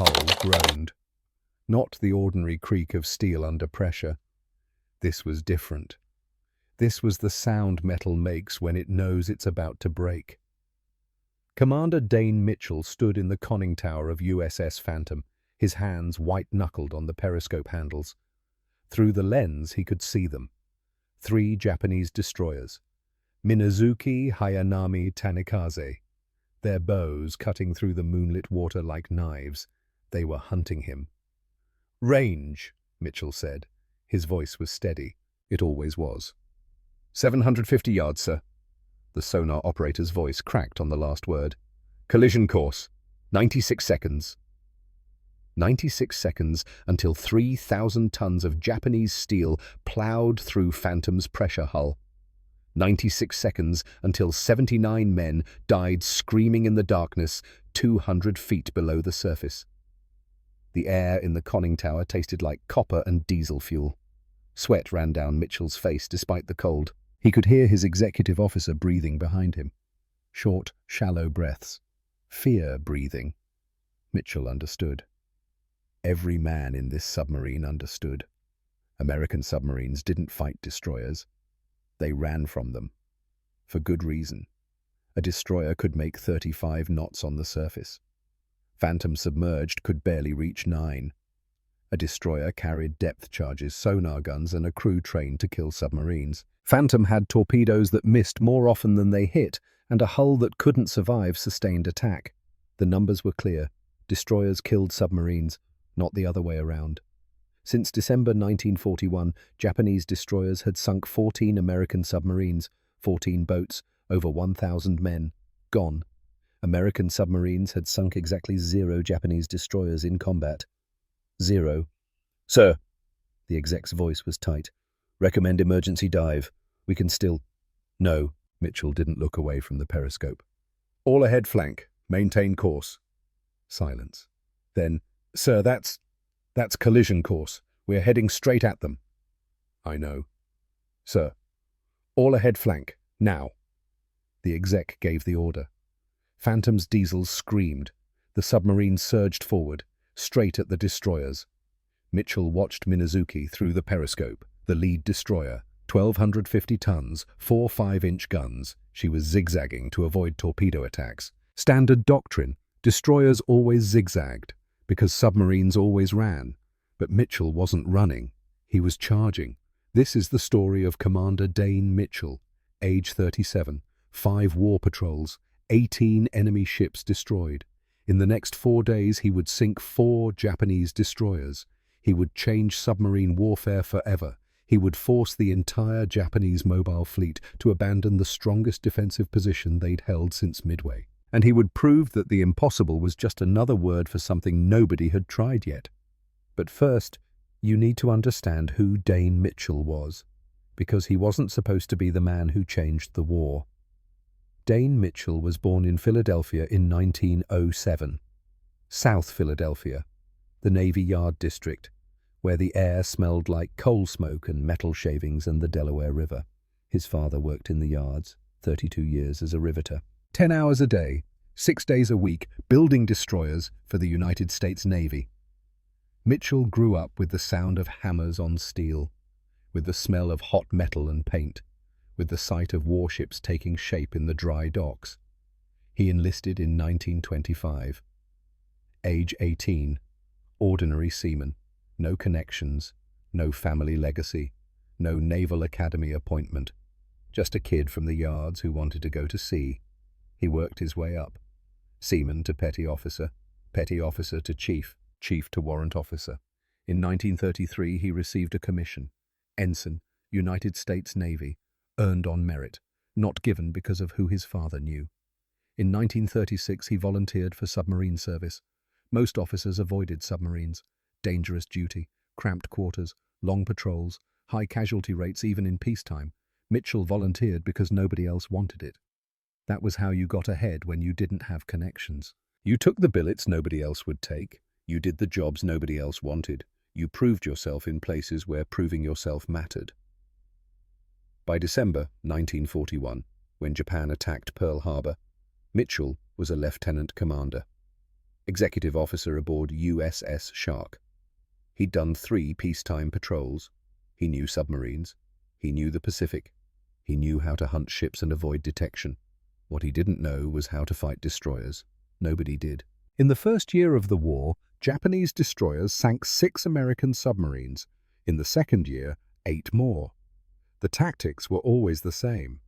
hull groaned. Not the ordinary creak of steel under pressure. This was different. This was the sound metal makes when it knows it's about to break. Commander Dane Mitchell stood in the conning tower of USS Phantom, his hands white-knuckled on the periscope handles. Through the lens he could see them. 3 Japanese destroyers. Minazuki Hayanami Tanikaze. Their bows cutting through the moonlit water like knives. They were hunting him. "Range," Mitchell said. His voice was steady. It always was. 750 yards, sir." The sonar operator's voice cracked on the last word. "Collision course. 96 seconds." 96 seconds until 3,000 tons of Japanese steel plowed through Phantom's pressure hull. 96 seconds until 79 men died screaming in the darkness 200 feet below the surface. The air in the conning tower tasted like copper and diesel fuel. Sweat ran down Mitchell's face despite the cold. He could hear his executive officer breathing behind him. Short, shallow breaths. Fear breathing. Mitchell understood. Every man in this submarine understood. American submarines didn't fight destroyers. They ran from them. For good reason. A destroyer could make 35 knots on the surface. Phantom submerged could barely reach 9. A destroyer carried depth charges, sonar guns, and a crew trained to kill submarines. Phantom had torpedoes that missed more often than they hit, and a hull that couldn't survive sustained attack. The numbers were clear. Destroyers killed submarines, not the other way around. Since December 1941, Japanese destroyers had sunk 14 American submarines, 14 boats, over 1,000 men. Gone. American submarines had sunk exactly 0 Japanese destroyers in combat. 0. "Sir," the exec's voice was tight. "Recommend emergency dive. We can still—" "No." Mitchell didn't look away from the periscope. "All ahead flank. Maintain course." Silence. Then, "Sir, that's collision course. We're heading straight at them." "I know." "Sir, all ahead flank. Now." The exec gave the order. Phantom's diesels screamed. The submarine surged forward, straight at the destroyers. Mitchell watched Minazuki through the periscope, the lead destroyer, 1,250 tons, 4 5-inch guns. She was zigzagging to avoid torpedo attacks. Standard doctrine. Destroyers always zigzagged, because submarines always ran. But Mitchell wasn't running. He was charging. This is the story of Commander Dane Mitchell, age 37, 5 war patrols, 18 enemy ships destroyed. In the next 4 days, he would sink 4 Japanese destroyers. He would change submarine warfare forever. He would force the entire Japanese mobile fleet to abandon the strongest defensive position they'd held since Midway. And he would prove that the impossible was just another word for something nobody had tried yet. But first, you need to understand who Dane Mitchell was, because he wasn't supposed to be the man who changed the war. Dane Mitchell was born in Philadelphia in 1907. South Philadelphia, the Navy Yard district, where the air smelled like coal smoke and metal shavings and the Delaware River. His father worked in the yards, 32 years as a riveter. 10 hours a day, 6 days a week, building destroyers for the United States Navy. Mitchell grew up with the sound of hammers on steel, with the smell of hot metal and paint, with the sight of warships taking shape in the dry docks. He enlisted in 1925. Age 18, ordinary seaman, no connections, no family legacy, no Naval Academy appointment, just a kid from the yards who wanted to go to sea. He worked his way up, seaman to petty officer to chief, chief to warrant officer. In 1933 he received a commission, ensign, United States Navy, earned on merit, not given because of who his father knew. In 1936 he volunteered for submarine service. Most officers avoided submarines. Dangerous duty, cramped quarters, long patrols, high casualty rates even in peacetime. Mitchell volunteered because nobody else wanted it. That was how you got ahead when you didn't have connections. You took the billets nobody else would take. You did the jobs nobody else wanted. You proved yourself in places where proving yourself mattered. By December 1941, when Japan attacked Pearl Harbor, Mitchell was a lieutenant commander. executive officer aboard USS Shark. He'd done 3 peacetime patrols. He knew submarines. He knew the Pacific. He knew how to hunt ships and avoid detection. What he didn't know was how to fight destroyers. Nobody did. In the first year of the war, Japanese destroyers sank 6 American submarines. In the second year, 8 more. The tactics were always the same.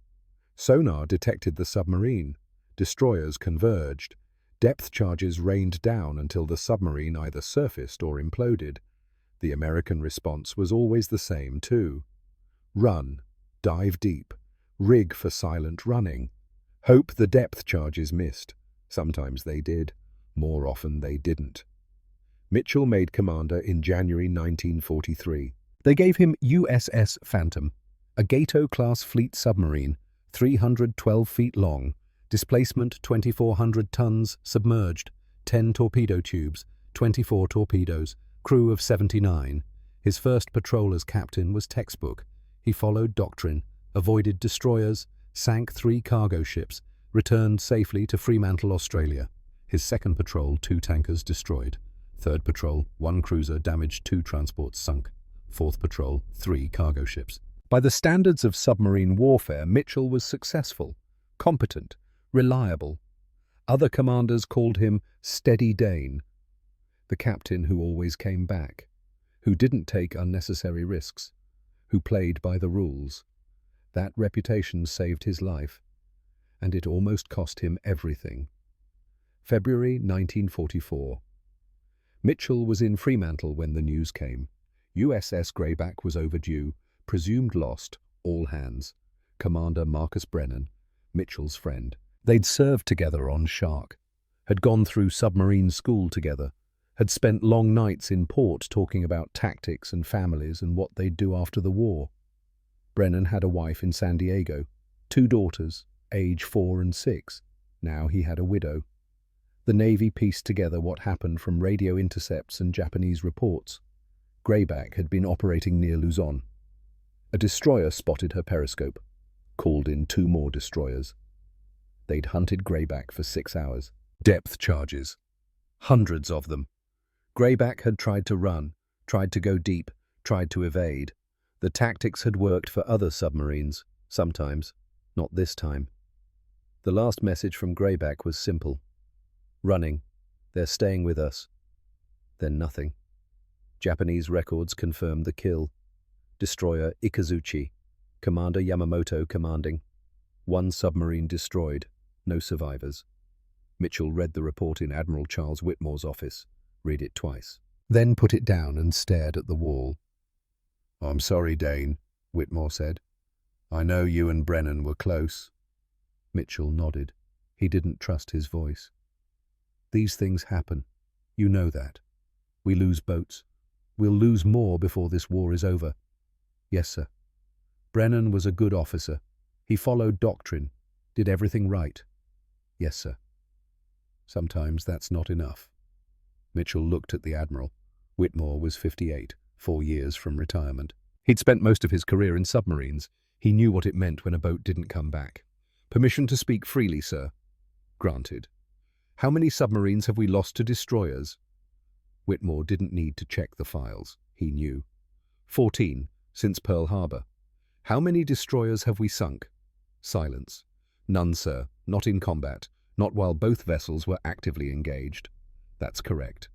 Sonar detected the submarine. Destroyers converged. Depth charges rained down until the submarine either surfaced or imploded. The American response was always the same, too. Run, dive deep, rig for silent running. Hope the depth charges missed. Sometimes they did. More often they didn't. Mitchell made commander in January 1943. They gave him USS Phantom, a Gato-class fleet submarine, 312 feet long, displacement 2,400 tons, submerged, 10 torpedo tubes, 24 torpedoes, crew of 79. His first patrol as captain was textbook. He followed doctrine, avoided destroyers, sank 3 cargo ships, returned safely to Fremantle, Australia. His second patrol, 2 tankers destroyed. Third patrol, 1 cruiser damaged, 2 transports sunk. Fourth patrol, 3 cargo ships. By the standards of submarine warfare, Mitchell was successful, competent, reliable. Other commanders called him Steady Dane, the captain who always came back, who didn't take unnecessary risks, who played by the rules. That reputation saved his life, and it almost cost him everything. February 1944. Mitchell was in Fremantle when the news came. USS Greyback was overdue, presumed lost, all hands. Commander Marcus Brennan, Mitchell's friend. They'd served together on Shark, had gone through submarine school together, had spent long nights in port talking about tactics and families and what they'd do after the war. Brennan had a wife in San Diego, 2 daughters, age 4 and 6. Now he had a widow. The Navy pieced together what happened from radio intercepts and Japanese reports. Greyback had been operating near Luzon. A destroyer spotted her periscope, called in 2 more destroyers. They'd hunted Greyback for 6 hours. Depth charges. Hundreds of them. Greyback had tried to run, tried to go deep, tried to evade. The tactics had worked for other submarines, sometimes, not this time. The last message from Greyback was simple. Running. They're staying with us. Then nothing. Japanese records confirmed the kill. Destroyer Ikazuchi, Commander Yamamoto commanding. 1 submarine destroyed, no survivors. Mitchell read the report in Admiral Charles Whitmore's office, read it twice, then put it down and stared at the wall. "I'm sorry, Dane," Whitmore said. "I know you and Brennan were close." Mitchell nodded. He didn't trust his voice. "These things happen. You know that. We lose boats. We'll lose more before this war is over." "Yes, sir." "Brennan was a good officer. He followed doctrine, did everything right." "Yes, sir." "Sometimes that's not enough." Mitchell looked at the Admiral. Whitmore was 58, 4 years from retirement. He'd spent most of his career in submarines. He knew what it meant when a boat didn't come back. "Permission to speak freely, sir." "Granted." "How many submarines have we lost to destroyers?" Whitmore didn't need to check the files. He knew. 14, since Pearl Harbor." "How many destroyers have we sunk?" Silence. "None, sir. Not in combat. Not while both vessels were actively engaged." "That's correct."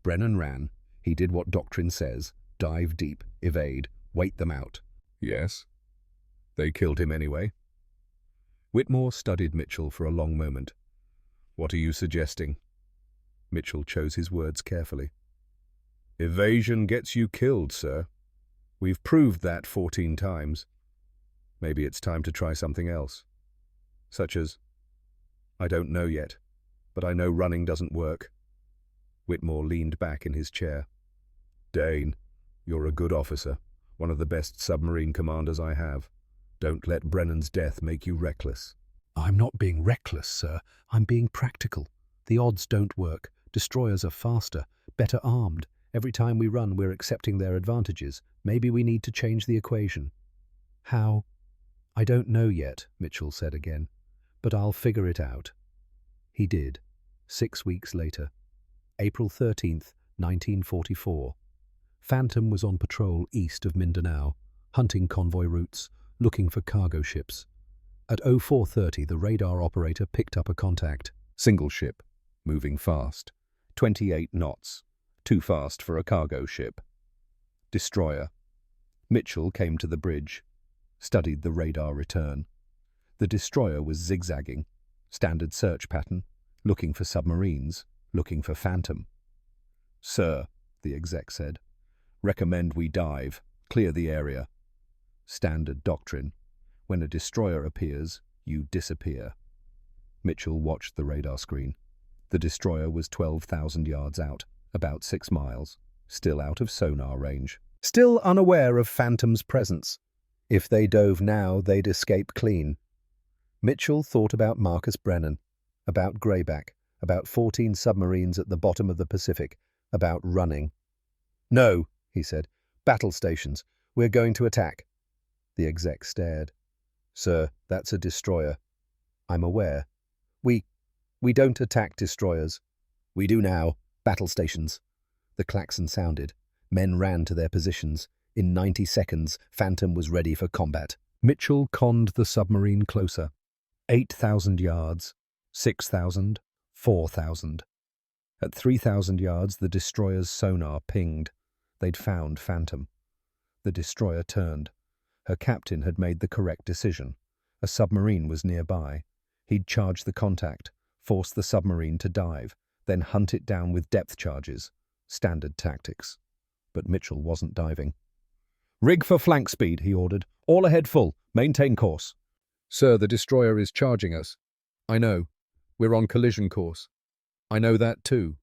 Brennan ran. He did what doctrine says. Dive deep, evade, wait them out. "Yes." "They killed him anyway." Whitmore studied Mitchell for a long moment. "What are you suggesting?" Mitchell chose his words carefully. "Evasion gets you killed, sir. We've proved that 14 times. Maybe it's time to try something else. Such as, I don't know yet, but I know running doesn't work." Whitmore leaned back in his chair. "Dane, you're a good officer, one of the best submarine commanders I have. Don't let Brennan's death make you reckless." "I'm not being reckless, sir. I'm being practical. The odds don't work. Destroyers are faster, better armed. Every time we run, we're accepting their advantages. Maybe we need to change the equation." "How?" "I don't know yet," Mitchell said again, "but I'll figure it out." He did, 6 weeks later. April 13th, 1944. Phantom was on patrol east of Mindanao, hunting convoy routes, looking for cargo ships. At 0430, the radar operator picked up a contact. Single ship, moving fast. 28 knots. Too fast for a cargo ship. Destroyer. Mitchell came to the bridge, studied the radar return. The destroyer was zigzagging. Standard search pattern. Looking for submarines. Looking for Phantom. "Sir," the exec said, "recommend we dive. Clear the area." Standard doctrine. When a destroyer appears, you disappear. Mitchell watched the radar screen. The destroyer was 12,000 yards out, about 6 miles, still out of sonar range. Still unaware of Phantom's presence. If they dove now, they'd escape clean. Mitchell thought about Marcus Brennan, about Greyback, about 14 submarines at the bottom of the Pacific, about running. "No," he said. "Battle stations. We're going to attack." The exec stared. "Sir, that's a destroyer." "I'm aware. We don't attack destroyers." "We do now. Battle stations." The klaxon sounded. Men ran to their positions. In 90 seconds, Phantom was ready for combat. Mitchell conned the submarine closer. 8,000 yards, 6,000, 4,000. At 3,000 yards, the destroyer's sonar pinged. They'd found Phantom. The destroyer turned. Her captain had made the correct decision. A submarine was nearby. He'd charge the contact, force the submarine to dive, then hunt it down with depth charges. Standard tactics. But Mitchell wasn't diving. "Rig for flank speed," he ordered. "All ahead full. Maintain course." "Sir, the destroyer is charging us." "I know. We're on collision course." "I know that too."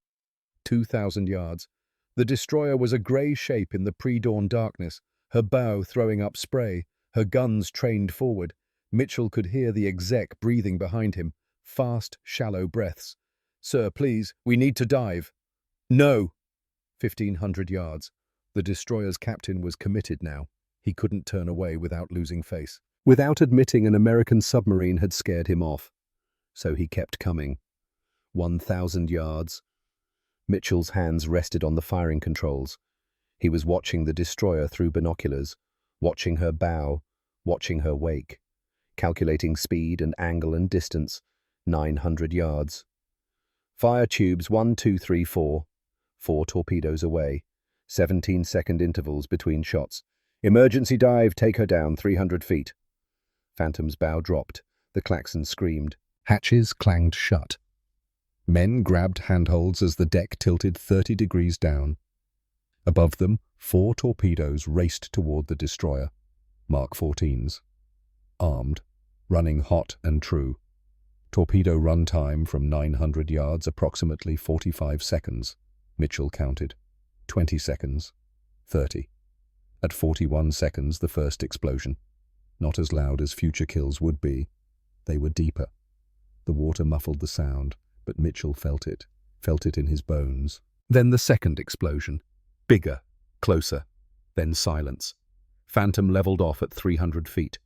2,000 yards. The destroyer was a grey shape in the pre-dawn darkness, her bow throwing up spray, her guns trained forward. Mitchell could hear the exec breathing behind him, fast, shallow breaths. "Sir, please, we need to dive." "No." 1,500 yards. The destroyer's captain was committed now. He couldn't turn away without losing face. Without admitting an American submarine had scared him off. So he kept coming. 1,000 yards. Mitchell's hands rested on the firing controls. He was watching the destroyer through binoculars, watching her bow, watching her wake, calculating speed and angle and distance. 900 yards. Fire tubes 1, 2, 3, 4. 4 torpedoes away. 17-second intervals between shots. "Emergency dive, take her down 300 feet. Phantom's bow dropped. The klaxon screamed. Hatches clanged shut. Men grabbed handholds as the deck tilted 30 degrees down. Above them, 4 torpedoes raced toward the destroyer. Mark 14s. Armed, running hot and true. Torpedo run time from 900 yards, approximately 45 seconds. Mitchell counted. 20 seconds. 30. At 41 seconds, the first explosion. Not as loud as future kills would be. They were deeper. The water muffled the sound, but Mitchell felt it in his bones. Then the second explosion. Bigger, closer, then silence. Phantom leveled off at 300 feet.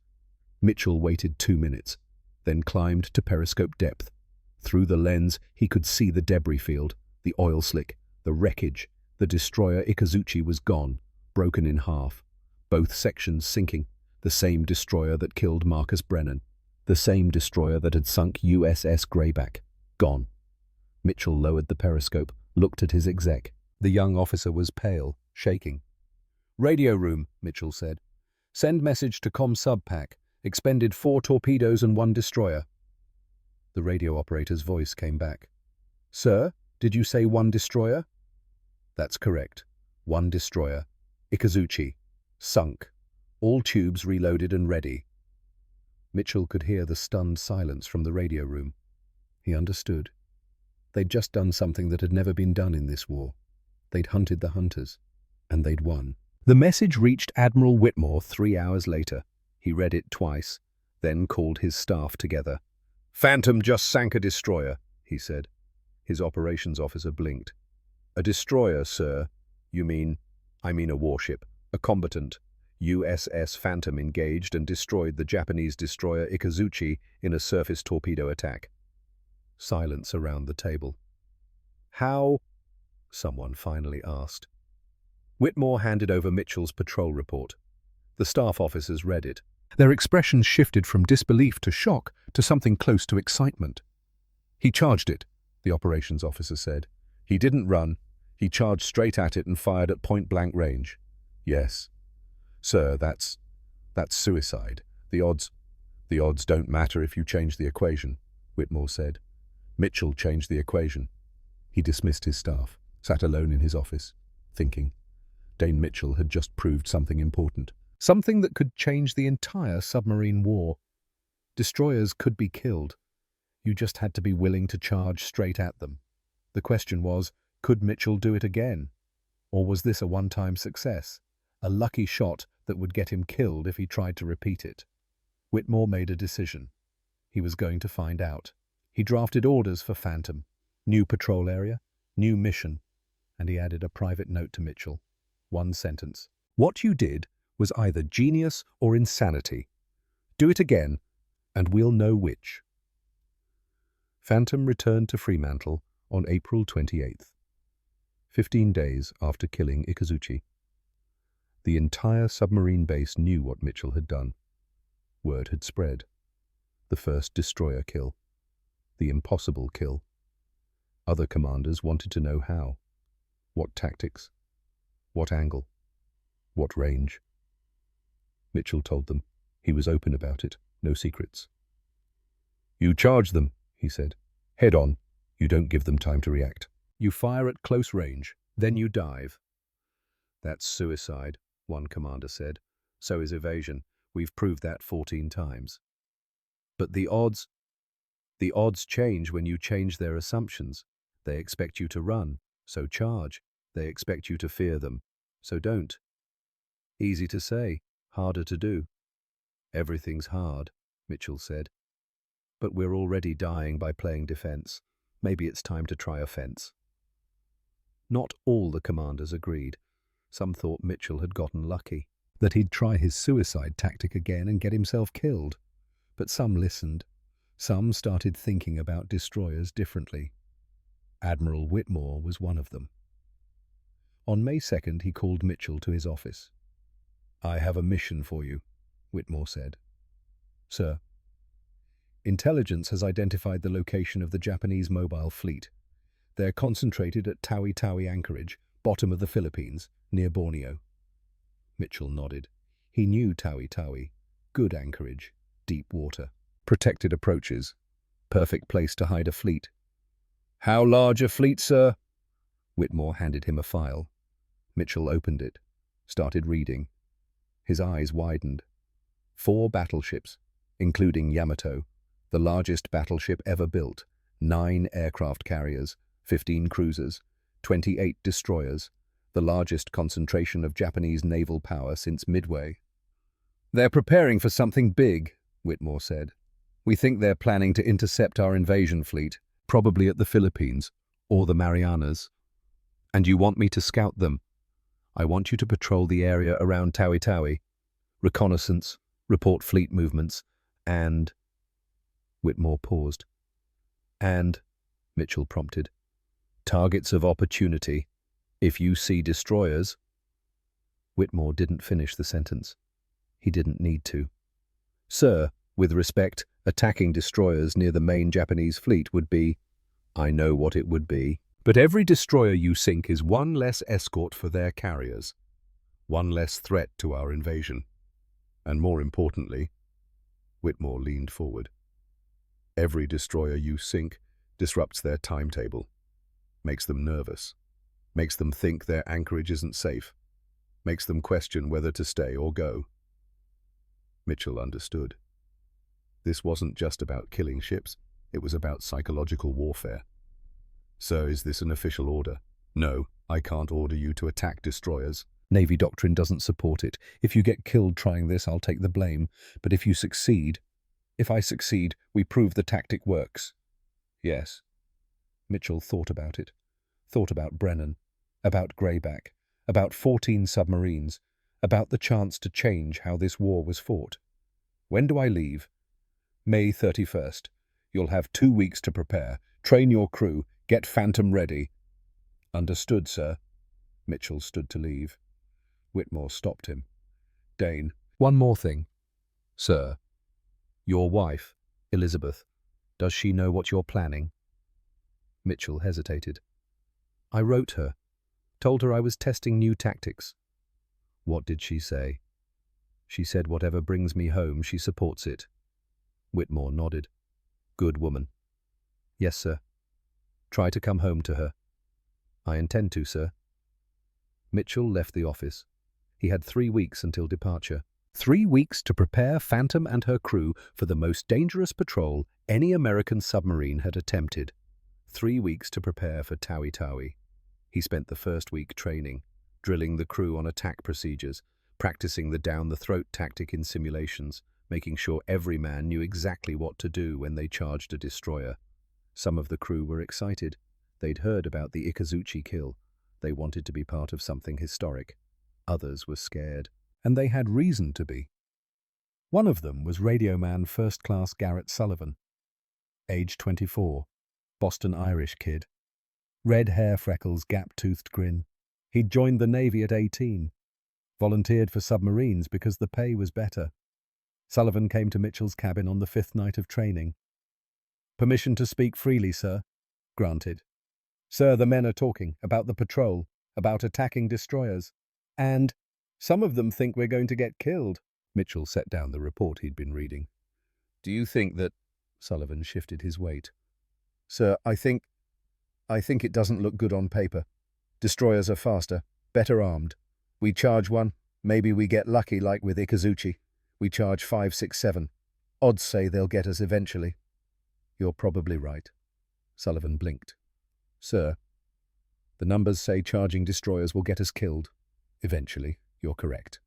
Mitchell waited 2 minutes, then climbed to periscope depth. Through the lens, he could see the debris field, the oil slick, the wreckage. The destroyer Ikazuchi was gone, broken in half. Both sections sinking. The same destroyer that killed Marcus Brennan. The same destroyer that had sunk USS Greyback. Gone. Mitchell lowered the periscope, looked at his exec. The young officer was pale, shaking. "Radio room," Mitchell said. "Send message to ComSub Pack. Expended 4 torpedoes and 1 destroyer." The radio operator's voice came back. "Sir, did you say 1 destroyer?" "That's correct. 1 destroyer. Ikazuchi. Sunk. All tubes reloaded and ready." Mitchell could hear the stunned silence from the radio room. He understood. They'd just done something that had never been done in this war. They'd hunted the hunters, and they'd won. The message reached Admiral Whitmore 3 hours later. He read it twice, then called his staff together. "Phantom just sank a destroyer," he said. His operations officer blinked. "A destroyer, sir? You mean?" "I mean a warship, a combatant. USS Phantom engaged and destroyed the Japanese destroyer Ikazuchi in a surface torpedo attack." Silence around the table. "How?" someone finally asked. Whitmore handed over Mitchell's patrol report. The staff officers read it. Their expressions shifted from disbelief to shock to something close to excitement. "He charged it," the operations officer said. "He didn't run. He charged straight at it and fired at point-blank range." "Yes. Sir, that's suicide. The odds don't matter if you change the equation," Whitmore said. Mitchell changed the equation. He dismissed his staff, sat alone in his office, thinking. Dane Mitchell had just proved something important. Something that could change the entire submarine war. Destroyers could be killed. You just had to be willing to charge straight at them. The question was, could Mitchell do it again? Or was this a one-time success? A lucky shot that would get him killed if he tried to repeat it? Whitmore made a decision. He was going to find out. He drafted orders for Phantom. New patrol area, new mission. And he added a private note to Mitchell. One sentence. "What you did was either genius or insanity. Do it again, and we'll know which." Phantom returned to Fremantle on April 28th, 15 days after killing Ikazuchi. The entire submarine base knew what Mitchell had done. Word had spread. The first destroyer kill. The impossible kill. Other commanders wanted to know how. What tactics? What angle? What range? Mitchell told them. He was open about it, no secrets. "You charge them," he said. "Head on. You don't give them time to react. You fire at close range, then you dive." "That's suicide," one commander said. "So is evasion. We've proved that 14 times. But the odds change when you change their assumptions. They expect you to run, so charge. They expect you to fear them, so don't." Easy to say, harder to do. "Everything's hard," Mitchell said. "But we're already dying by playing defense. Maybe it's time to try offense." Not all the commanders agreed. Some thought Mitchell had gotten lucky, that he'd try his suicide tactic again and get himself killed. But some listened. Some started thinking about destroyers differently. Admiral Whitmore was one of them. On May 2nd, he called Mitchell to his office. "I have a mission for you," Whitmore said. "Sir." "Intelligence has identified the location of the Japanese mobile fleet. They're concentrated at Tawi Tawi anchorage, bottom of the Philippines, near Borneo." Mitchell nodded. He knew Tawi Tawi. Good anchorage, deep water, protected approaches, perfect place to hide a fleet. "How large a fleet, sir?" Whitmore handed him a file. Mitchell opened it, started reading. His eyes widened. 4 battleships, including Yamato, the largest battleship ever built, 9 aircraft carriers, 15 cruisers, 28 destroyers, the largest concentration of Japanese naval power since Midway. "They're preparing for something big," Whitmore said. "We think they're planning to intercept our invasion fleet, probably at the Philippines or the Marianas. And you want me to scout them. I want you to patrol the area around Tawi Tawi, reconnaissance, report fleet movements, and—" Whitmore paused. "And," Mitchell prompted, "targets of opportunity. If you see destroyers—" Whitmore didn't finish the sentence. He didn't need to. "Sir, with respect, attacking destroyers near the main Japanese fleet would be—" "I know what it would be. But every destroyer you sink is one less escort for their carriers, one less threat to our invasion. And more importantly," Whitmore leaned forward, "every destroyer you sink disrupts their timetable, makes them nervous, makes them think their anchorage isn't safe, makes them question whether to stay or go." Mitchell understood. This wasn't just about killing ships, it was about psychological warfare. "Sir, is this an official order?" "No, I can't order you to attack destroyers. Navy doctrine doesn't support it. If you get killed trying this, I'll take the blame. But if I succeed, we prove the tactic works." "Yes." Mitchell thought about it. Thought about Brennan, about Greyback, about 14 submarines, about the chance to change how this war was fought. "When do I leave?" "May 31st. You'll have 2 weeks to prepare. Train your crew. Get Phantom ready." Understood, sir. Mitchell stood to leave. Whitmore stopped him. Dane, one more thing. Sir, your wife, Elizabeth, does she know what you're planning? Mitchell hesitated. I wrote her, told her I was testing new tactics. What did she say? She said whatever brings me home, she supports it. Whitmore nodded. Good woman. Yes, sir. Try to come home to her. I intend to, sir. Mitchell left the office. He had 3 weeks until departure. 3 weeks to prepare Phantom and her crew for the most dangerous patrol any American submarine had attempted. 3 weeks to prepare for Tawi Tawi. He spent the first week training, drilling the crew on attack procedures, practicing the down-the-throat tactic in simulations, making sure every man knew exactly what to do when they charged a destroyer. Some of the crew were excited. They'd heard about the Ikazuchi kill. They wanted to be part of something historic. Others were scared, and they had reason to be. One of them was radioman First Class Garrett Sullivan, age 24, Boston Irish kid. Red hair, freckles, gap-toothed grin. He'd joined the Navy at 18, volunteered for submarines because the pay was better. Sullivan came to Mitchell's cabin on the 5th night of training. Permission to speak freely, sir. Granted. Sir, the men are talking about the patrol, about attacking destroyers. And some of them think we're going to get killed. Mitchell set down the report he'd been reading. Do you think that... Sullivan shifted his weight. Sir, I think it doesn't look good on paper. Destroyers are faster, better armed. We charge one, maybe we get lucky like with Ikazuchi. We charge 5, 6, 7. Odds say they'll get us eventually. You're probably right. Sullivan blinked. Sir, the numbers say charging destroyers will get us killed. Eventually, you're correct.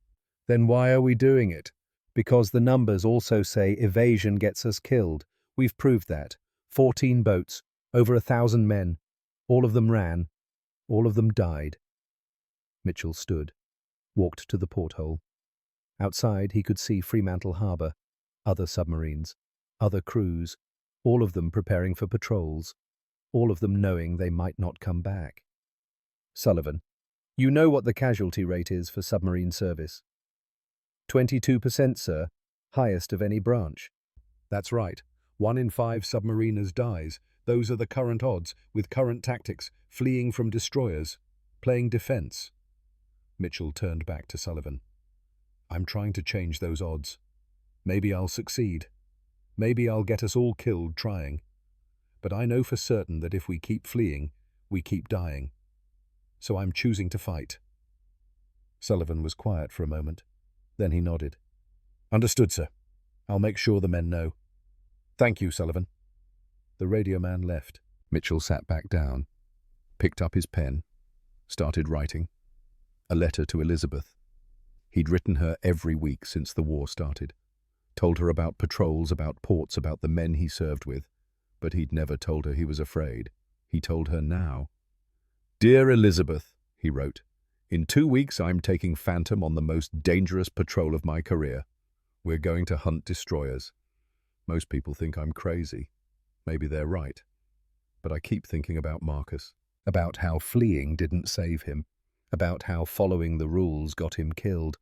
Then why are we doing it? Because the numbers also say evasion gets us killed. We've proved that. 14 boats, over 1,000 men. All of them ran. All of them died. Mitchell stood, walked to the porthole. Outside, he could see Fremantle Harbour, other submarines, other crews, all of them preparing for patrols, all of them knowing they might not come back. Sullivan, you know what the casualty rate is for submarine service? 22%, sir, highest of any branch. That's right. 1 in 5 submariners dies. Those are the current odds, with current tactics, fleeing from destroyers, playing defence. Mitchell turned back to Sullivan. I'm trying to change those odds. Maybe I'll succeed. Maybe I'll get us all killed trying. But I know for certain that if we keep fleeing, we keep dying. So I'm choosing to fight. Sullivan was quiet for a moment. Then he nodded. Understood, sir. I'll make sure the men know. Thank you, Sullivan. The radio man left. Mitchell sat back down, picked up his pen, started writing. A letter to Elizabeth. He'd written her every week since the war started. Told her about patrols, about ports, about the men he served with. But he'd never told her he was afraid. He told her now. Dear Elizabeth, he wrote, in 2 weeks I'm taking Phantom on the most dangerous patrol of my career. We're going to hunt destroyers. Most people think I'm crazy. Maybe they're right. But I keep thinking about Marcus, about how fleeing didn't save him, about how following the rules got him killed.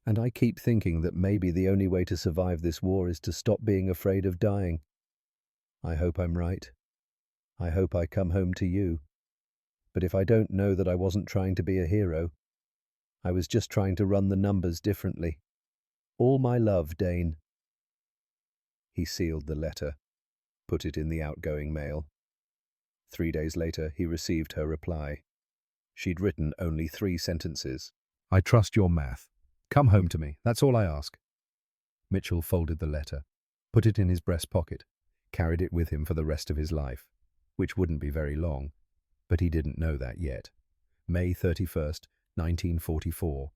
And I keep thinking that maybe the only way to survive this war is to stop being afraid of dying. I hope I'm right. I hope I come home to you. But if I don't know that I wasn't trying to be a hero, I was just trying to run the numbers differently. All my love, Dane. He sealed the letter, put it in the outgoing mail. 3 days later, he received her reply. She'd written only 3 sentences. I trust your math. Come home to me. That's all I ask. Mitchell folded the letter, put it in his breast pocket, carried it with him for the rest of his life, which wouldn't be very long, but he didn't know that yet. May 31st, 1944.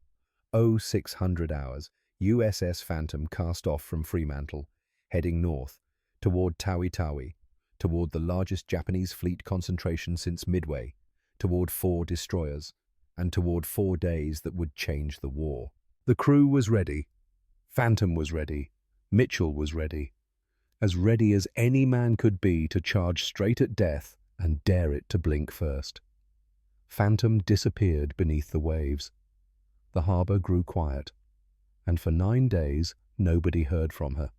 0600 hours, USS Phantom cast off from Fremantle, heading north, toward Tawi Tawi, toward the largest Japanese fleet concentration since Midway, toward 4 destroyers, and toward 4 days that would change the war. The crew was ready. Phantom was ready. Mitchell was ready. As ready as any man could be to charge straight at death and dare it to blink first. Phantom disappeared beneath the waves. The harbor grew quiet, and for 9 days nobody heard from her.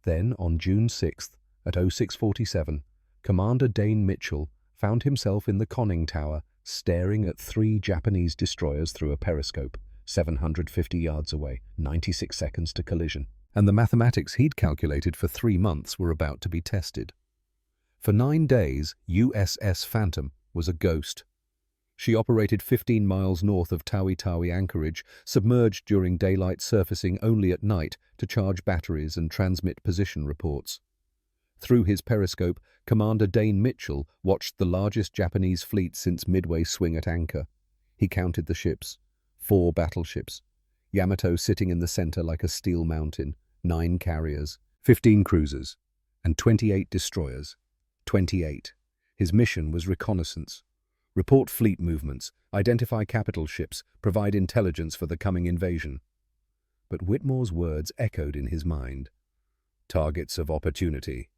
Then, on June 6th, at 0647, Commander Dane Mitchell found himself in the conning tower, staring at 3 Japanese destroyers through a periscope, 750 yards away, 96 seconds to collision. And the mathematics he'd calculated for 3 months were about to be tested. For 9 days, USS Phantom was a ghost. She operated 15 miles north of Tawi-Tawi anchorage, submerged during daylight, surfacing only at night to charge batteries and transmit position reports. Through his periscope, Commander Dane Mitchell watched the largest Japanese fleet since Midway swing at anchor. He counted the ships, 4 battleships, Yamato sitting in the center like a steel mountain, 9 carriers, 15 cruisers, and 28 destroyers. 28. His mission was reconnaissance. Report fleet movements, identify capital ships, provide intelligence for the coming invasion. But Whitmore's words echoed in his mind. Targets of opportunity.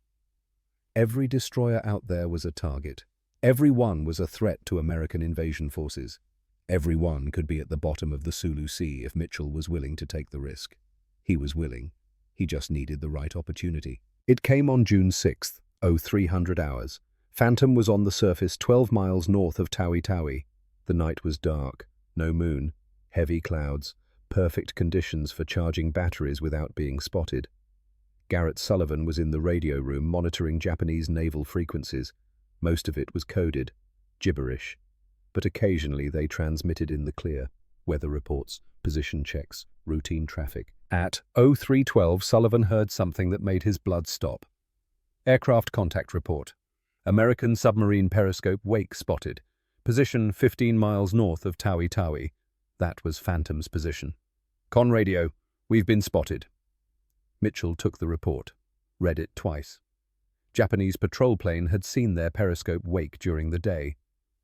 Every destroyer out there was a target. Every one was a threat to American invasion forces. Every one could be at the bottom of the Sulu Sea if Mitchell was willing to take the risk. He was willing. He just needed the right opportunity. It came on June 6th, 0300 hours. Phantom was on the surface 12 miles north of Tawi-Tawi. The night was dark, no moon, heavy clouds, perfect conditions for charging batteries without being spotted. Garrett Sullivan was in the radio room monitoring Japanese naval frequencies. Most of it was coded, gibberish, but occasionally they transmitted in the clear. Weather reports, position checks, routine traffic. At 0312, Sullivan heard something that made his blood stop. Aircraft contact report. American submarine periscope wake spotted. Position 15 miles north of Tawi-Tawi. That was Phantom's position. Con radio, we've been spotted. Mitchell took the report, read it twice. Japanese patrol plane had seen their periscope wake during the day.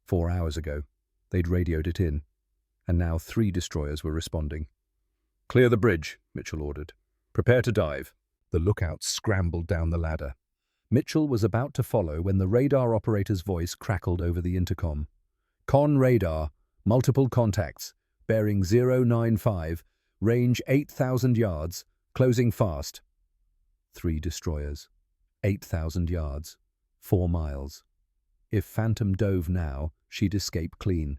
4 hours ago, they'd radioed it in, and now 3 destroyers were responding. Clear the bridge, Mitchell ordered. Prepare to dive. The lookouts scrambled down the ladder. Mitchell was about to follow when the radar operator's voice crackled over the intercom. Con radar, multiple contacts, bearing 095, range 8,000 yards, closing fast. 3 destroyers, 8,000 yards, 4 miles. If Phantom dove now, she'd escape clean.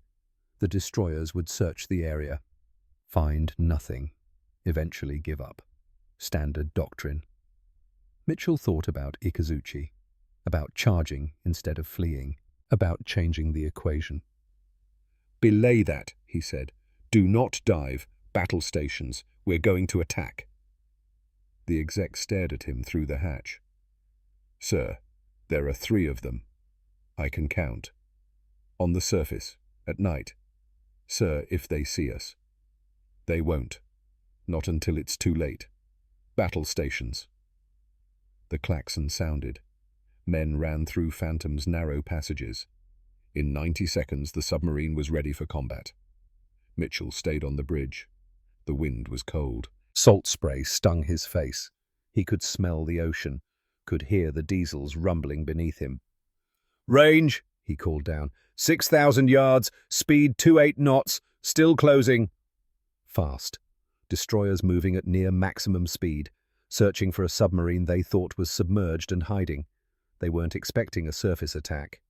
The destroyers would search the area. Find nothing. Eventually give up. Standard doctrine. Mitchell thought about Ikazuchi, about charging instead of fleeing, about changing the equation. Belay that, he said. Do not dive. Battle stations. We're going to attack. The exec stared at him through the hatch. Sir, there are 3 of them. I can count. On the surface, at night. Sir, if they see us. They won't. Not until it's too late. Battle stations. The klaxon sounded. Men ran through Phantom's narrow passages. In 90 seconds, the submarine was ready for combat. Mitchell stayed on the bridge. The wind was cold. Salt spray stung his face. He could smell the ocean, could hear the diesels rumbling beneath him. Range, he called down. 6,000 yards, speed 28 knots, still closing. Fast. Destroyers moving at near maximum speed, searching for a submarine they thought was submerged and hiding. They weren't expecting a surface attack.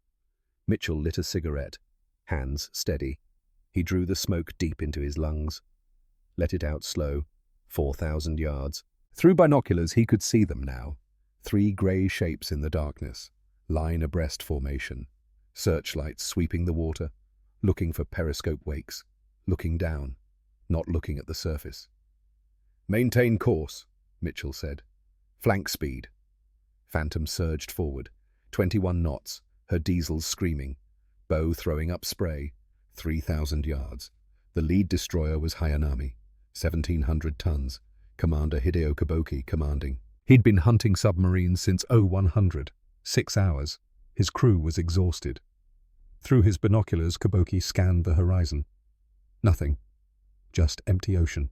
Mitchell lit a cigarette, hands steady. He drew the smoke deep into his lungs. Let it out slow. 4,000 yards. Through binoculars he could see them now. 3 grey shapes in the darkness. Line abreast formation. Searchlights sweeping the water. Looking for periscope wakes. Looking down. Not looking at the surface. Maintain course, Mitchell said. Flank speed. Phantom surged forward. 21 knots. Her diesels screaming. Bow throwing up spray. 3,000 yards. The lead destroyer was Hayanami. 1,700 tons. Commander Hideo Kabuki commanding. He'd been hunting submarines since 0100. 6 hours. His crew was exhausted. Through his binoculars, Kabuki scanned the horizon. Nothing. Just empty ocean.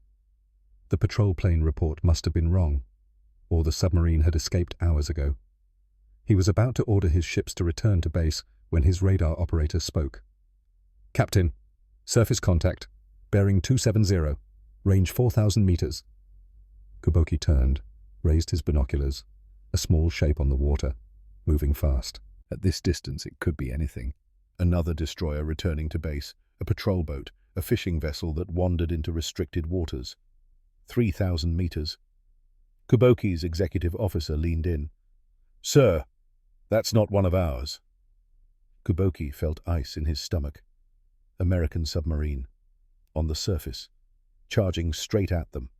The patrol plane report must have been wrong, or the submarine had escaped hours ago. He was about to order his ships to return to base when his radar operator spoke. Captain, surface contact, bearing 270, range 4,000 meters. Kuboki turned, raised his binoculars, a small shape on the water, moving fast. At this distance it could be anything. Another destroyer returning to base, a patrol boat, a fishing vessel that wandered into restricted waters. 3,000 meters. Kuboki's executive officer leaned in. "Sir, that's not one of ours." Kuboki felt ice in his stomach. American submarine. On the surface. Charging straight at them.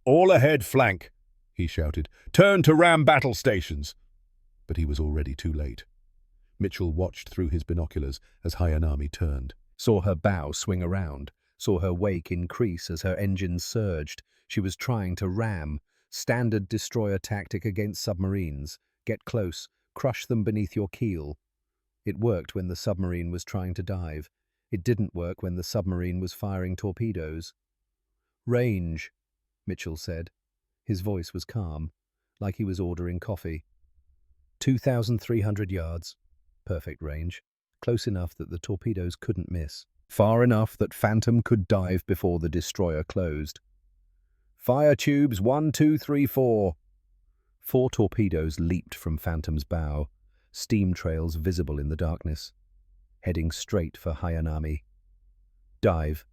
"All ahead flank," he shouted. "Turn to ram battle stations." But he was already too late. Mitchell watched through his binoculars as Hayanami turned. Saw her bow swing around. Saw her wake increase as her engines surged. She was trying to ram. Standard destroyer tactic against submarines. Get close. Crush them beneath your keel. It worked when the submarine was trying to dive. It didn't work when the submarine was firing torpedoes. "Range," Mitchell said. His voice was calm, like he was ordering coffee. 2,300 yards. Perfect range. Close enough that the torpedoes couldn't miss. Far enough that Phantom could dive before the destroyer closed. "Fire tubes 1, 2, 3, 4. 4 torpedoes leaped from Phantom's bow, steam trails visible in the darkness, heading straight for Hayanami. Dive,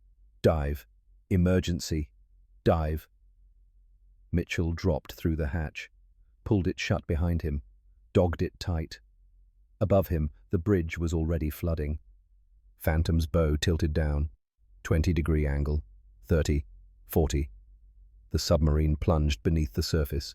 dive, emergency, dive. Mitchell dropped through the hatch, pulled it shut behind him, dogged it tight. Above him, the bridge was already flooding. Phantom's bow tilted down, 20-degree angle, 30, 40. The submarine plunged beneath the surface.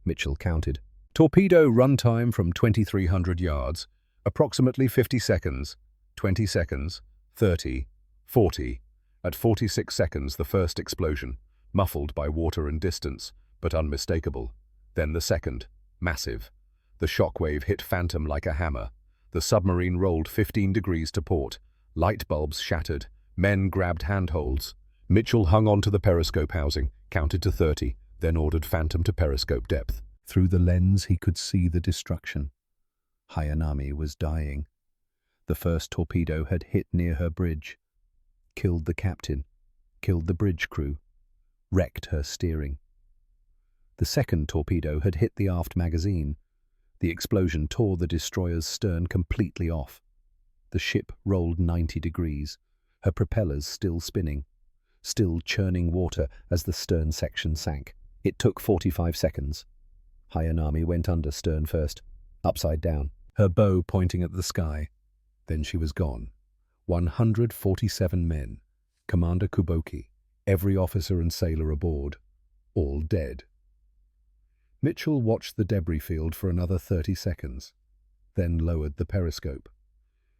Mitchell counted. Torpedo runtime from 2,300 yards, approximately 50 seconds, 20 seconds, 30, 40. At 46 seconds, the first explosion, muffled by water and distance, but unmistakable. Then the second, massive. The shockwave hit Phantom like a hammer. The submarine rolled 15 degrees to port. Light bulbs shattered. Men grabbed handholds. Mitchell hung onto the periscope housing, counted to 30, then ordered Phantom to periscope depth. Through the lens he could see the destruction. Hayanami was dying. The first torpedo had hit near her bridge. Killed the captain. Killed the bridge crew. Wrecked her steering. The second torpedo had hit the aft magazine. The explosion tore the destroyer's stern completely off. The ship rolled 90 degrees, her propellers still spinning, still churning water as the stern section sank. It took 45 seconds. Hayanami went under stern first, upside down, her bow pointing at the sky. Then she was gone. 147 men, Commander Kuboki, every officer and sailor aboard, all dead. Mitchell watched the debris field for another 30 seconds, then lowered the periscope.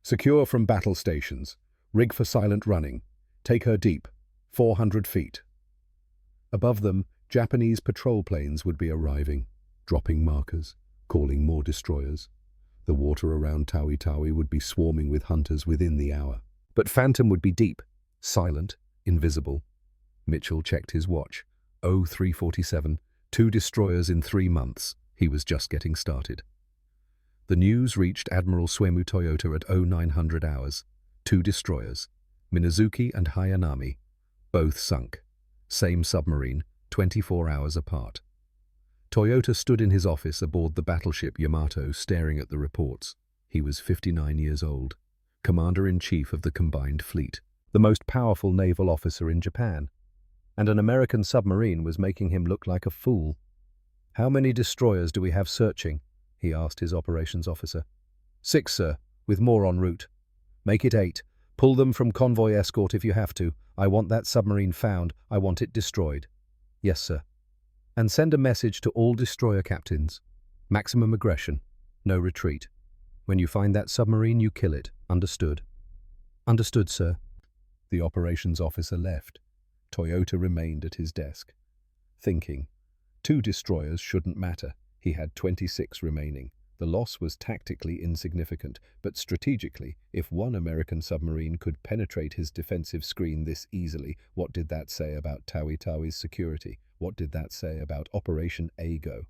Secure from battle stations. Rig for silent running. Take her deep. 400 feet. Above them, Japanese patrol planes would be arriving, dropping markers, calling more destroyers. The water around Tawi Tawi would be swarming with hunters within the hour. But Phantom would be deep, silent, invisible. Mitchell checked his watch. 0347, 2 destroyers in 3 months. He was just getting started. The news reached Admiral Suemu Toyota at 0900 hours. 2 destroyers, Minazuki and Hayanami, both sunk. Same submarine, 24 hours apart. Toyota stood in his office aboard the battleship Yamato, staring at the reports. He was 59 years old, Commander-in-Chief of the Combined Fleet, the most powerful naval officer in Japan, and an American submarine was making him look like a fool. "How many destroyers do we have searching?" he asked his operations officer. 6, sir, with more en route. Make it 8. Pull them from convoy escort if you have to. I want that submarine found. I want it destroyed. Yes, sir. And send a message to all destroyer captains. Maximum aggression. No retreat. When you find that submarine, you kill it. Understood? Understood, sir. The operations officer left. Toyota remained at his desk, thinking. 2 destroyers shouldn't matter. He had 26 remaining. The loss was tactically insignificant, but strategically, if one American submarine could penetrate his defensive screen this easily, what did that say about Tawi Tawi's security? What did that say about Operation Ago?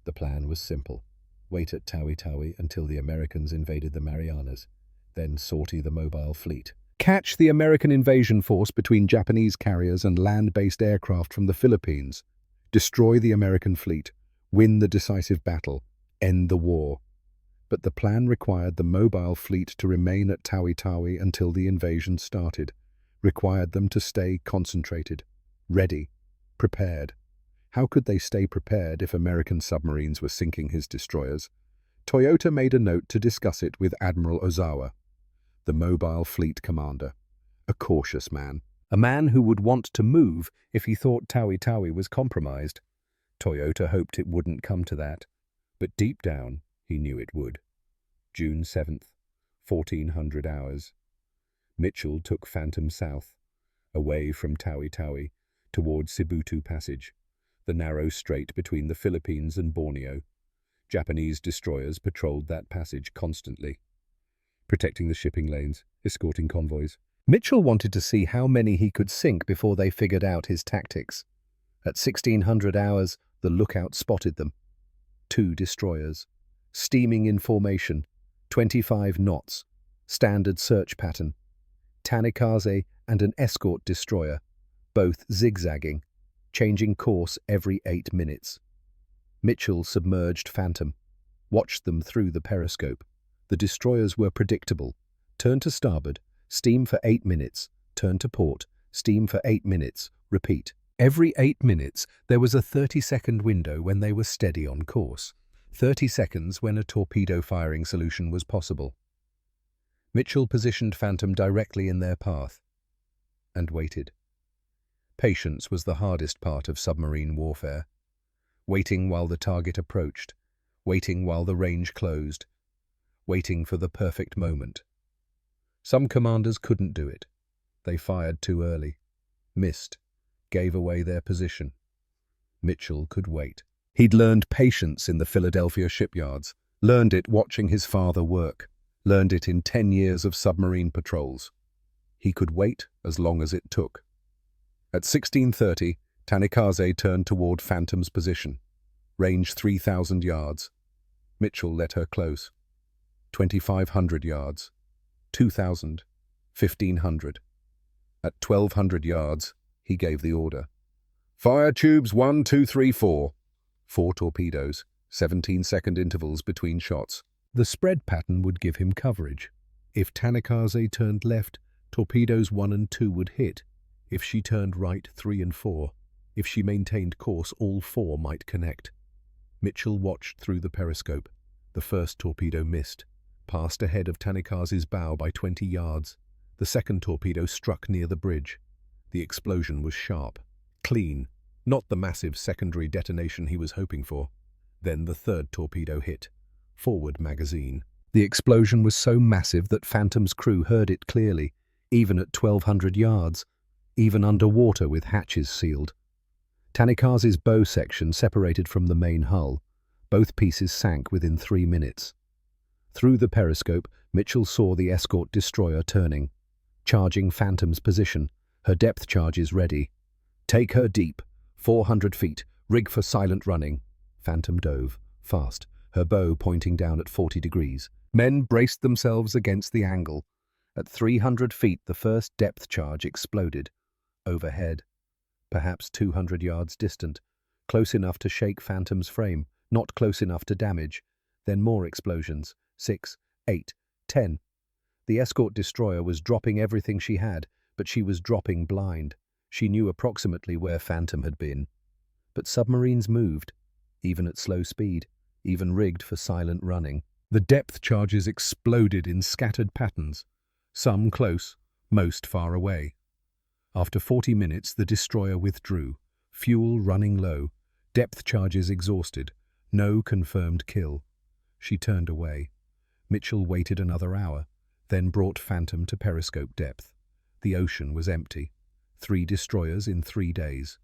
The plan was simple. Wait at Tawi Tawi until the Americans invaded the Marianas, then sortie the mobile fleet, Catch the American invasion force between Japanese carriers and land-based aircraft from the Philippines. Destroy the American fleet. Win the decisive battle. End the war. But the plan required the mobile fleet to remain at Tawi-Tawi until the invasion started, required them to stay concentrated, ready, prepared. How could they stay prepared if American submarines were sinking his destroyers? Toyota made a note to discuss it with Admiral Ozawa, the mobile fleet commander, a cautious man, a man who would want to move if he thought Tawi-Tawi was compromised. Toyota hoped it wouldn't come to that, but deep down, he knew it would. June 7th, 1400 hours. Mitchell took Phantom south, away from Tawi-Tawi, toward Sibutu Passage, the narrow strait between the Philippines and Borneo. Japanese destroyers patrolled that passage constantly, protecting the shipping lanes, escorting convoys. Mitchell wanted to see how many he could sink before they figured out his tactics. At 1600 hours, the lookout spotted them. 2 destroyers, steaming in formation, 25 knots, standard search pattern. Tanikaze and an escort destroyer, both zigzagging, changing course every 8 minutes. Mitchell submerged Phantom, watched them through the periscope. The destroyers were predictable. Turn to starboard, steam for 8 minutes, turn to port, steam for 8 minutes, repeat. Every 8 minutes, there was a 30-second window when they were steady on course. 30 seconds when a torpedo firing solution was possible. Mitchell positioned Phantom directly in their path and waited. Patience was the hardest part of submarine warfare. Waiting while the target approached, waiting while the range closed, waiting for the perfect moment. Some commanders couldn't do it. They fired too early, missed, gave away their position. Mitchell could wait. He'd learned patience in the Philadelphia shipyards, learned it watching his father work, learned it in 10 years of submarine patrols. He could wait as long as it took. At 16:30, Tanikaze turned toward Phantom's position. Range 3,000 yards. Mitchell let her close. 2,500 yards. 2,000. 1,500. At 1,200 yards, he gave the order. Fire tubes 1, 2, 3, 4. 4 torpedoes, 17-second intervals between shots. The spread pattern would give him coverage. If Tanikaze turned left, torpedoes 1 and 2 would hit. If she turned right, 3 and 4. If she maintained course, all 4 might connect. Mitchell watched through the periscope. The first torpedo missed, passed ahead of Tanikaze's bow by 20 yards. The second torpedo struck near the bridge. The explosion was sharp, clean, not the massive secondary detonation he was hoping for. Then the third torpedo hit. Forward magazine. The explosion was so massive that Phantom's crew heard it clearly, even at 1,200 yards, even underwater with hatches sealed. Tanikaze's bow section separated from the main hull. Both pieces sank within 3 minutes. Through the periscope, Mitchell saw the escort destroyer turning, charging Phantom's position, her depth charges ready. Take her deep, 400 feet, rig for silent running. Phantom dove, fast, her bow pointing down at 40 degrees. Men braced themselves against the angle. At 300 feet, the first depth charge exploded. Overhead, perhaps 200 yards distant, close enough to shake Phantom's frame, not close enough to damage. Then more explosions. 6, 8, 10. The escort destroyer was dropping everything she had, but she was dropping blind. She knew approximately where Phantom had been. But submarines moved, even at slow speed, even rigged for silent running. The depth charges exploded in scattered patterns, some close, most far away. After 40 minutes, the destroyer withdrew, fuel running low, depth charges exhausted, no confirmed kill. She turned away. Mitchell waited another hour, then brought Phantom to periscope depth. The ocean was empty. 3 destroyers in 3 days.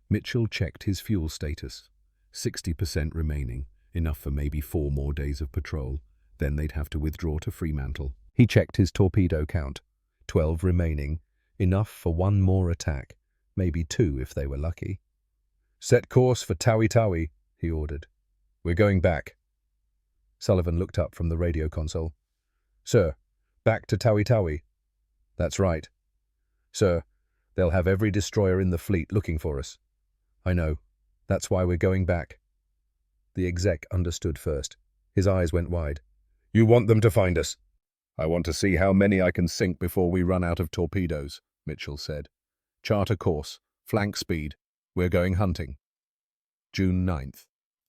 Mitchell checked his fuel status. 60% remaining, enough for maybe 4 more days of patrol. Then they'd have to withdraw to Fremantle. He checked his torpedo count. 12 remaining, enough for 1 more attack, maybe 2 if they were lucky. Set course for Tawi-Tawi, he ordered. We're going back. Sullivan looked up from the radio console. Sir, back to Tawi-Tawi. That's right. Sir, they'll have every destroyer in the fleet looking for us. I know. That's why we're going back. The exec understood first. His eyes went wide. You want them to find us? I want to see how many I can sink before we run out of torpedoes, Mitchell said. Chart a course. Flank speed. We're going hunting. June 9th.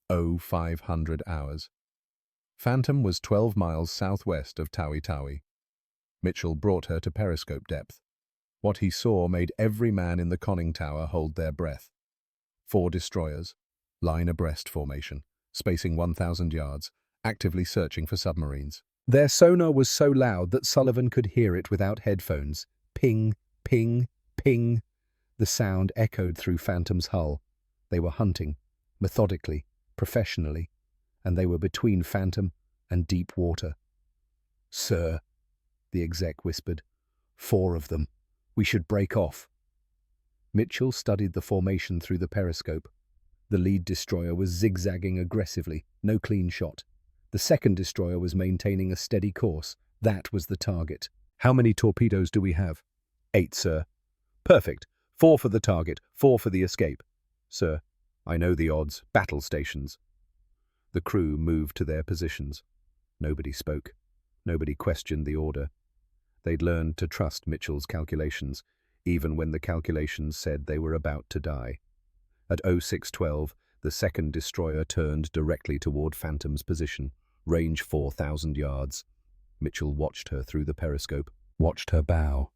0500 hours. Phantom was 12 miles southwest of Tawi Tawi. Mitchell brought her to periscope depth. What he saw made every man in the conning tower hold their breath. 4 destroyers, line abreast formation, spacing 1,000 yards, actively searching for submarines. Their sonar was so loud that Sullivan could hear it without headphones. Ping, ping, ping. The sound echoed through Phantom's hull. They were hunting, methodically, professionally, and they were between Phantom and deep water. Sir, the exec whispered, 4 of them. We should break off. Mitchell studied the formation through the periscope. The lead destroyer was zigzagging aggressively, no clean shot. The second destroyer was maintaining a steady course. That was the target. How many torpedoes do we have? 8, sir. Perfect. 4 for the target, 4 for the escape. Sir, I know the odds. Battle stations. The crew moved to their positions. Nobody spoke. Nobody questioned the order. They'd learned to trust Mitchell's calculations, even when the calculations said they were about to die. At 0612, the second destroyer turned directly toward Phantom's position, range 4,000 yards. Mitchell watched her through the periscope, watched her bow,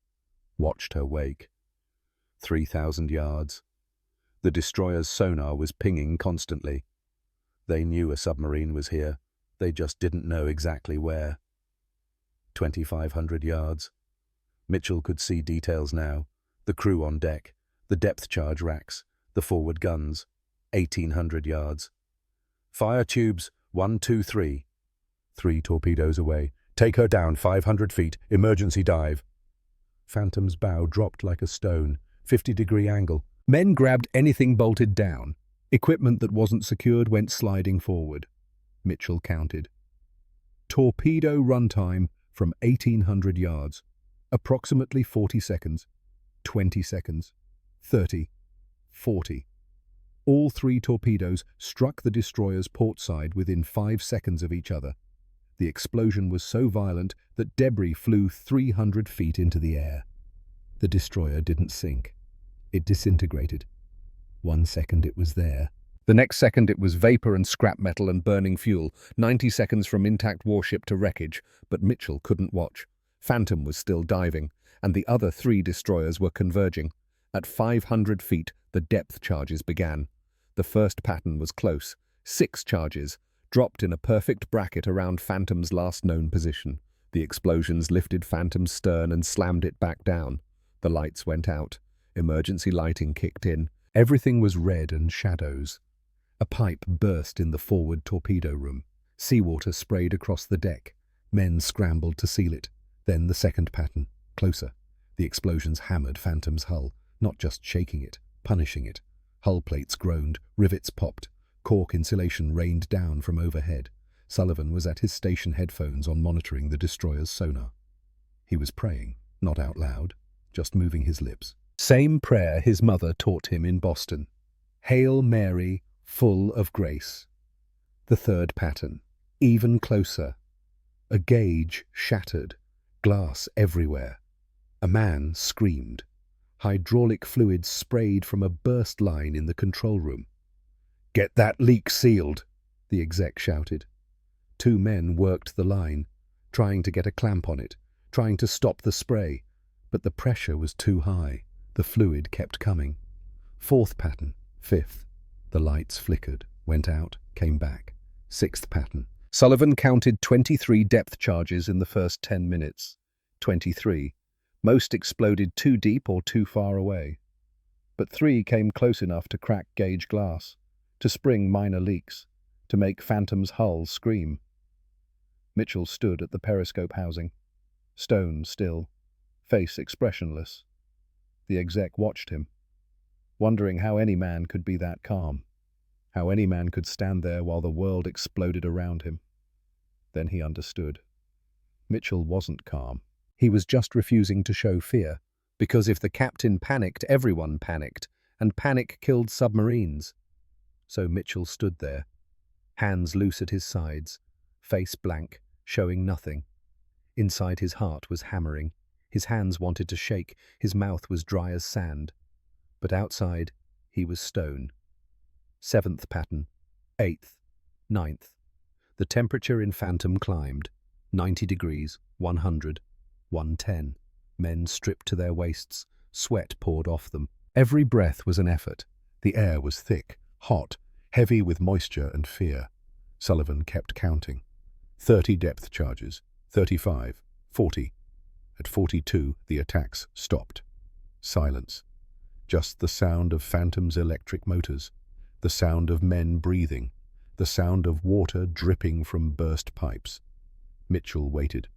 watched her wake. 3,000 yards. The destroyer's sonar was pinging constantly. They knew a submarine was here. They just didn't know exactly where. 2,500 yards. Mitchell could see details now. The crew on deck, the depth charge racks, the forward guns. 1,800 yards. Fire tubes, 1, 2, 3. 3 torpedoes away. Take her down 500 feet. Emergency dive. Phantom's bow dropped like a stone. 50-degree angle. Men grabbed anything bolted down. Equipment that wasn't secured went sliding forward. Mitchell counted. Torpedo runtime from 1,800 yards. Approximately 40 seconds. 20 seconds. 30. 40. All 3 torpedoes struck the destroyer's port side within 5 seconds of each other. The explosion was so violent that debris flew 300 feet into the air. The destroyer didn't sink. It disintegrated. 1 second it was there. The next second it was vapor and scrap metal and burning fuel, 90 seconds from intact warship to wreckage, but Mitchell couldn't watch. Phantom was still diving, and the other 3 destroyers were converging. At 500 feet, the depth charges began. The first pattern was close. 6 charges, dropped in a perfect bracket around Phantom's last known position. The explosions lifted Phantom's stern and slammed it back down. The lights went out. Emergency lighting kicked in. Everything was red and shadows. A pipe burst in the forward torpedo room. Seawater sprayed across the deck. Men scrambled to seal it. Then the second pattern, closer. The explosions hammered Phantom's hull, not just shaking it, punishing it. Hull plates groaned, rivets popped. Cork insulation rained down from overhead. Sullivan was at his station headphones on monitoring the destroyer's sonar. He was praying, not out loud, just moving his lips. Same prayer his mother taught him in Boston. Hail Mary, full of grace. The third pattern, even closer. A gauge shattered, glass everywhere. A man screamed. Hydraulic fluid sprayed from a burst line in the control room. "Get that leak sealed," the exec shouted. 2 men worked the line, trying to get a clamp on it, trying to stop the spray, but the pressure was too high. The fluid kept coming. 4th pattern, 5th. The lights flickered, went out, came back. 6th pattern. Sullivan counted 23 depth charges in the first 10 minutes. 23. Most exploded too deep or too far away. But 3 came close enough to crack gauge glass, to spring minor leaks, to make Phantom's hull scream. Mitchell stood at the periscope housing, stone still, face expressionless. The exec watched him, wondering how any man could be that calm, how any man could stand there while the world exploded around him. Then he understood. Mitchell wasn't calm. He was just refusing to show fear, because if the captain panicked, everyone panicked, and panic killed submarines. So Mitchell stood there, hands loose at his sides, face blank, showing nothing. Inside his heart was hammering. His hands wanted to shake, his mouth was dry as sand. But outside, he was stone. 7th pattern, 8th, 9th. The temperature in Phantom climbed. 90 degrees, 100, 110. Men stripped to their waists, sweat poured off them. Every breath was an effort. The air was thick, hot, heavy with moisture and fear. Sullivan kept counting. 30 depth charges, 35, 40. At 42, the attacks stopped. Silence. Just the sound of Phantom's electric motors, the sound of men breathing, the sound of water dripping from burst pipes. Mitchell waited,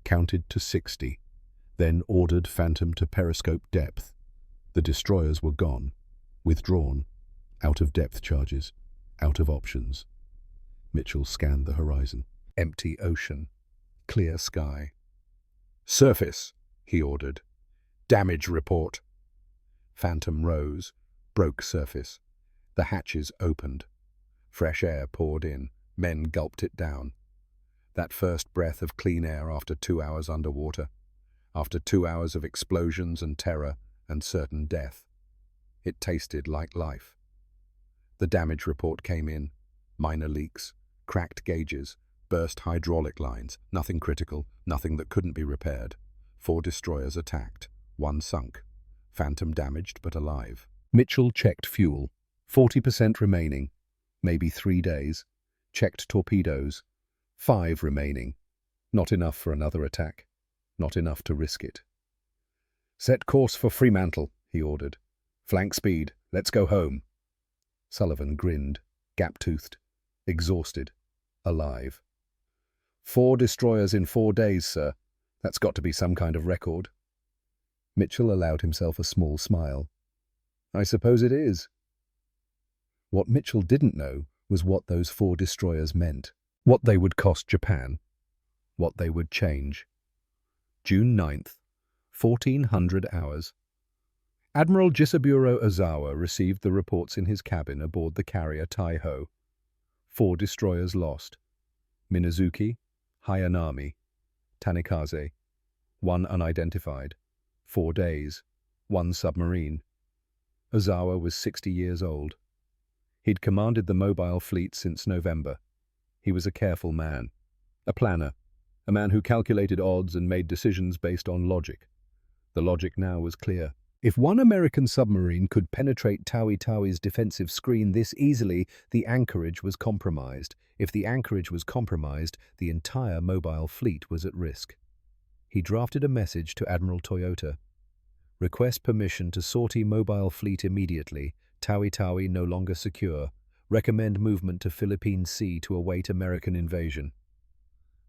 counted to 60, then ordered Phantom to periscope depth. The destroyers were gone, withdrawn, out of depth charges, out of options. Mitchell scanned the horizon. Empty ocean, clear sky. "Surface," he ordered. "Damage report." Phantom rose, broke surface. The hatches opened. Fresh air poured in. Men gulped it down. That first breath of clean air after 2 hours underwater, after 2 hours of explosions and terror and certain death. It tasted like life. The damage report came in. Minor leaks, cracked gauges, burst hydraulic lines, nothing critical, nothing that couldn't be repaired. 4 destroyers attacked, 1 sunk. Phantom damaged but alive. Mitchell checked fuel. 40% remaining. Maybe 3 days. Checked torpedoes. 5 remaining. Not enough for another attack. Not enough to risk it. "Set course for Fremantle," he ordered. "Flank speed. Let's go home." Sullivan grinned, gap-toothed, exhausted, alive. 4 destroyers in 4 days, sir. That's got to be some kind of record. Mitchell allowed himself a small smile. "I suppose it is." What Mitchell didn't know was what those 4 destroyers meant, what they would cost Japan, what they would change. June 9th, 1400 hours. Admiral Jisaburo Ozawa received the reports in his cabin aboard the carrier Taiho. 4 destroyers lost. Minazuki, Hayanami, Tanikaze. 1 unidentified. 4 days. 1 submarine. Ozawa was 60 years old. He'd commanded the mobile fleet since November. He was a careful man, a planner, a man who calculated odds and made decisions based on logic. The logic now was clear. If 1 American submarine could penetrate Tawi-Tawi's defensive screen this easily, the anchorage was compromised. If the anchorage was compromised, the entire mobile fleet was at risk. He drafted a message to Admiral Toyota. "Request permission to sortie mobile fleet immediately. Tawi-Tawi no longer secure. Recommend movement to Philippine Sea to await American invasion."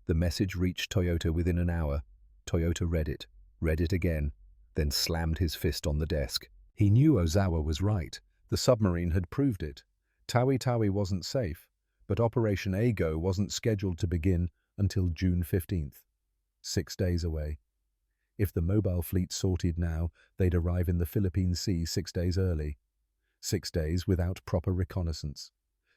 The message reached Toyota within an hour. Toyota read it again, then slammed his fist on the desk. He knew Ozawa was right. The submarine had proved it. Tawi-Tawi wasn't safe, but Operation Ago wasn't scheduled to begin until June 15th. 6 days away. If the mobile fleet sortied now, they'd arrive in the Philippine Sea 6 days early. 6 days without proper reconnaissance.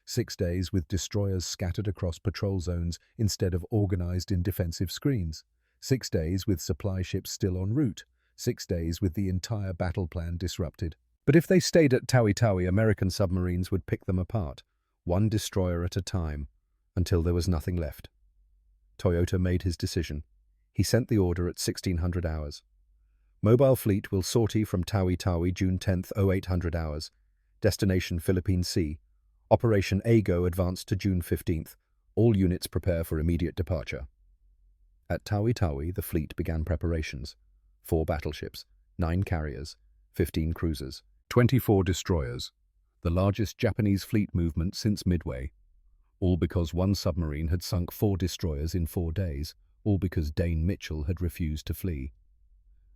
6 days with destroyers scattered across patrol zones instead of organized in defensive screens. 6 days with supply ships still en route. 6 days with the entire battle plan disrupted. But if they stayed at Tawi-Tawi, American submarines would pick them apart, 1 destroyer at a time, until there was nothing left. Toyota made his decision. He sent the order at 1600 hours. Mobile fleet will sortie from Tawi-Tawi June 10th, 0800 hours. Destination Philippine Sea. Operation Ago advanced to June 15th. All units prepare for immediate departure. At Tawi-Tawi, the fleet began preparations. 4 battleships, 9 carriers, 15 cruisers, 24 destroyers. The largest Japanese fleet movement since Midway. All because 1 submarine had sunk 4 destroyers in 4 days. All because Dane Mitchell had refused to flee.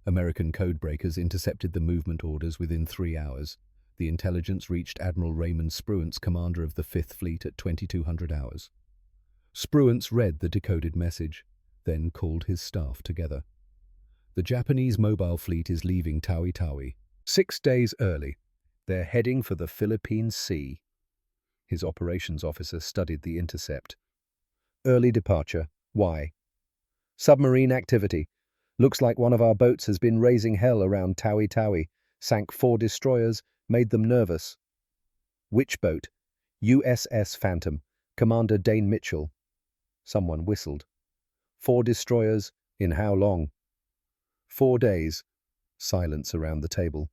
American codebreakers intercepted the movement orders within 3 hours. The intelligence reached Admiral Raymond Spruance, commander of the 5th Fleet, at 2200 hours. Spruance read the decoded message, then called his staff together. The Japanese mobile fleet is leaving Tawi-Tawi 6 days early. They're heading for the Philippine Sea. His operations officer studied the intercept. Early departure. Why? Submarine activity. Looks like one of our boats has been raising hell around Tawi-Tawi. Sank 4 destroyers, made them nervous. Which boat? USS Phantom. Commander Dane Mitchell. Someone whistled. 4 destroyers, in how long? 4 days. Silence around the table.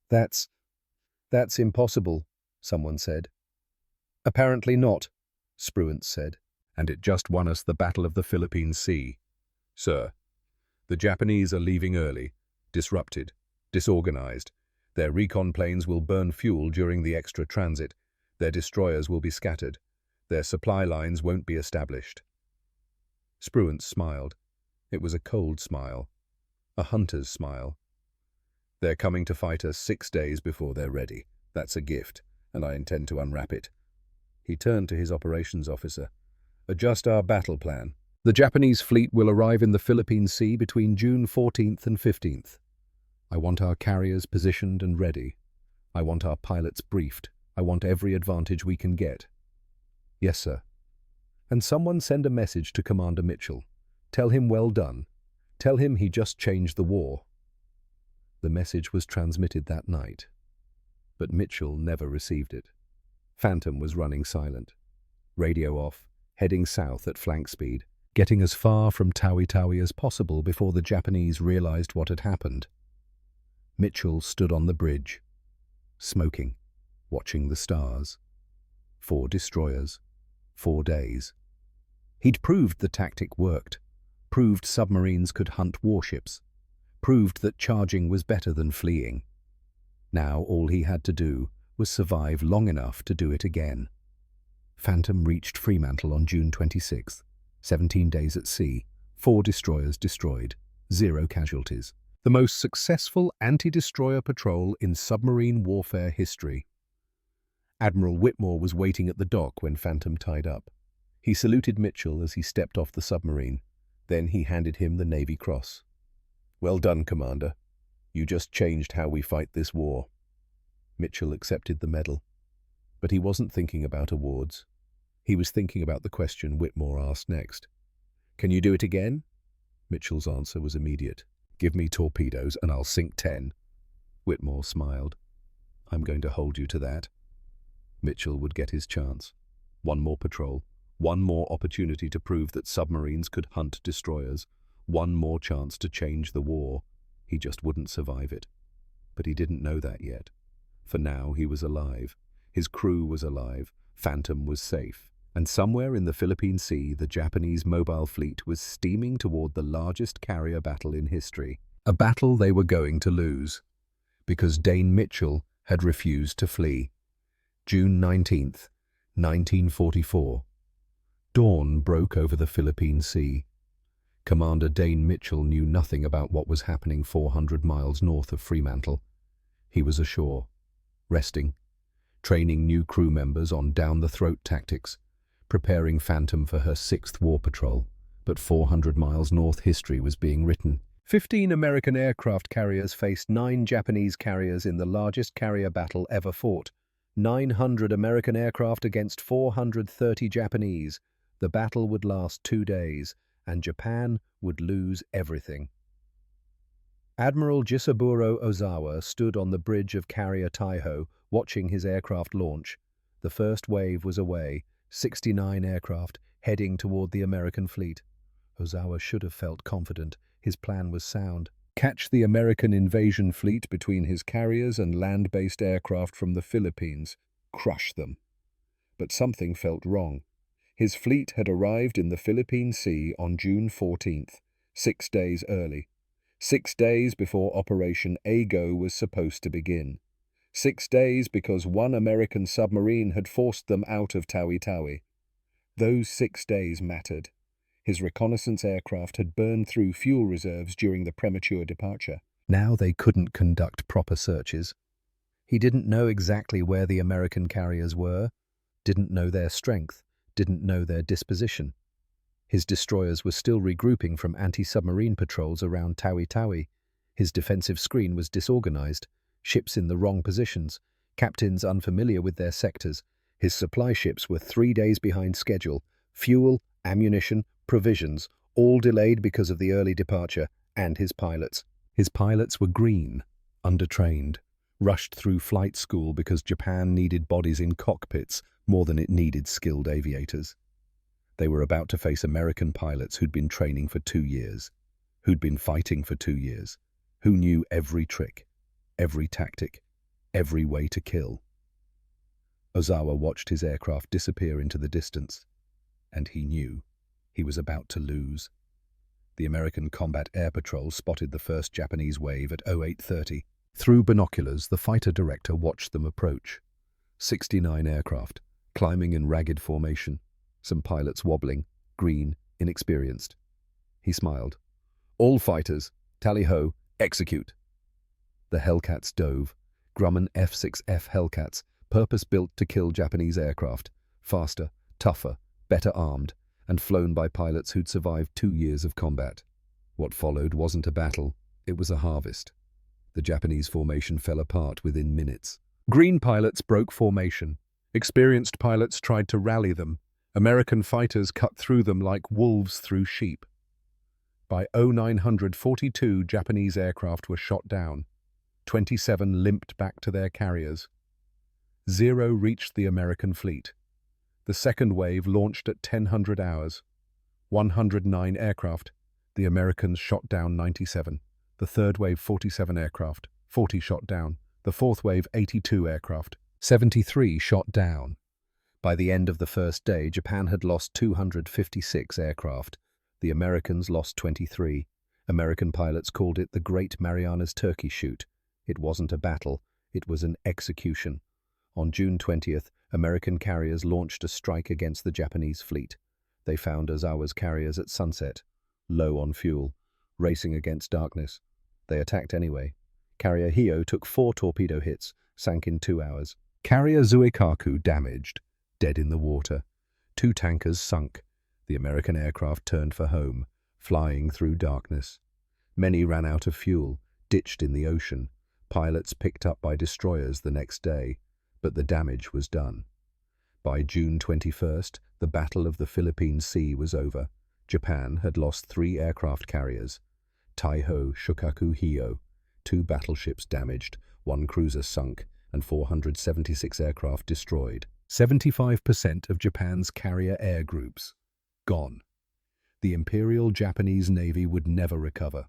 That's impossible, someone said. Apparently not, Spruance said. And it just won us the Battle of the Philippine Sea. Sir, the Japanese are leaving early, disrupted, disorganized. Their recon planes will burn fuel during the extra transit. Their destroyers will be scattered. Their supply lines won't be established. Spruance smiled. It was a cold smile, a hunter's smile. They're coming to fight us 6 days before they're ready. That's a gift, and I intend to unwrap it. He turned to his operations officer. Adjust our battle plan. The Japanese fleet will arrive in the Philippine Sea between June 14th and 15th. I want our carriers positioned and ready. I want our pilots briefed. I want every advantage we can get. Yes, sir. And someone send a message to Commander Mitchell. Tell him well done. Tell him he just changed the war. The message was transmitted that night, but Mitchell never received it. Phantom was running silent. Radio off, heading south at flank speed, getting as far from Tawi-Tawi as possible before the Japanese realized what had happened. Mitchell stood on the bridge, smoking, watching the stars. 4 destroyers, 4 days. He'd proved the tactic worked, proved submarines could hunt warships, proved that charging was better than fleeing. Now all he had to do was survive long enough to do it again. Phantom reached Fremantle on June 26th, 17 days at sea, 4 destroyers destroyed, 0 casualties. The most successful anti-destroyer patrol in submarine warfare history. Admiral Whitmore was waiting at the dock when Phantom tied up. He saluted Mitchell as he stepped off the submarine. Then he handed him the Navy Cross. Well done, Commander. You just changed how we fight this war. Mitchell accepted the medal. But he wasn't thinking about awards. He was thinking about the question Whitmore asked next. Can you do it again? Mitchell's answer was immediate. Give me torpedoes and I'll sink 10. Whitmore smiled. I'm going to hold you to that. Mitchell would get his chance. One more patrol, one more opportunity to prove that submarines could hunt destroyers, one more chance to change the war. He just wouldn't survive it. But he didn't know that yet. For now he was alive. His crew was alive. Phantom was safe. And somewhere in the Philippine Sea, the Japanese mobile fleet was steaming toward the largest carrier battle in history. A battle they were going to lose, because Dane Mitchell had refused to flee. June 19th, 1944. Dawn broke over the Philippine Sea. Commander Dane Mitchell knew nothing about what was happening 400 miles north of Fremantle. He was ashore, resting, training new crew members on down-the-throat tactics, preparing Phantom for her 6th war patrol, but 400 miles north history was being written. 15 American aircraft carriers faced 9 Japanese carriers in the largest carrier battle ever fought. 900 American aircraft against 430 Japanese. The battle would last 2 days, and Japan would lose everything. Admiral Jisaburo Ozawa stood on the bridge of Carrier Taiho, watching his aircraft launch. The first wave was away, 69 aircraft, heading toward the American fleet. Ozawa should have felt confident. His plan was sound. Catch the American invasion fleet between his carriers and land-based aircraft from the Philippines. Crush them. But something felt wrong. His fleet had arrived in the Philippine Sea on June 14th, 6 days early. 6 days before Operation Ago was supposed to begin. 6 days because one American submarine had forced them out of Tawi-Tawi. Those 6 days mattered. His reconnaissance aircraft had burned through fuel reserves during the premature departure. Now they couldn't conduct proper searches. He didn't know exactly where the American carriers were, didn't know their strength, didn't know their disposition. His destroyers were still regrouping from anti-submarine patrols around Tawi-Tawi. His defensive screen was disorganized, ships in the wrong positions, captains unfamiliar with their sectors. His supply ships were 3 days behind schedule. Fuel, ammunition, provisions, all delayed because of the early departure, and his pilots. His pilots were green, undertrained, rushed through flight school because Japan needed bodies in cockpits more than it needed skilled aviators. They were about to face American pilots who'd been training for 2 years, who'd been fighting for 2 years, who knew every trick, every tactic, every way to kill. Ozawa watched his aircraft disappear into the distance, and he knew he was about to lose. The American Combat Air Patrol spotted the first Japanese wave at 0830. Through binoculars, the fighter director watched them approach. 69 aircraft, climbing in ragged formation, some pilots wobbling, green, inexperienced. He smiled. "All fighters, tally-ho, execute." The Hellcats dove, Grumman F-6F Hellcats, purpose-built to kill Japanese aircraft, faster, tougher, better armed, and flown by pilots who'd survived 2 years of combat. What followed wasn't a battle, it was a harvest. The Japanese formation fell apart within minutes. Green pilots broke formation. Experienced pilots tried to rally them. American fighters cut through them like wolves through sheep. By 0942, Japanese aircraft were shot down. 27 limped back to their carriers. 0 reached the American fleet. The second wave launched at 1000 hours. 109 aircraft. The Americans shot down 97. The third wave 47 aircraft. 40 shot down. The fourth wave 82 aircraft. 73 shot down. By the end of the first day, Japan had lost 256 aircraft. The Americans lost 23. American pilots called it the Great Marianas Turkey Shoot. It wasn't a battle, it was an execution. On June 20th, American carriers launched a strike against the Japanese fleet. They found Ozawa's carriers at sunset, low on fuel, racing against darkness. They attacked anyway. Carrier Hio took 4 torpedo hits, sank in 2 hours. Carrier Zuikaku damaged, dead in the water. 2 tankers sunk. The American aircraft turned for home, flying through darkness. Many ran out of fuel, ditched in the ocean. Pilots picked up by destroyers the next day, but the damage was done. By June 21st, the Battle of the Philippine Sea was over. Japan had lost 3 aircraft carriers. Taiho Shokaku Hio, 2 battleships damaged, 1 cruiser sunk, and 476 aircraft destroyed. 75% of Japan's carrier air groups gone. The Imperial Japanese Navy would never recover.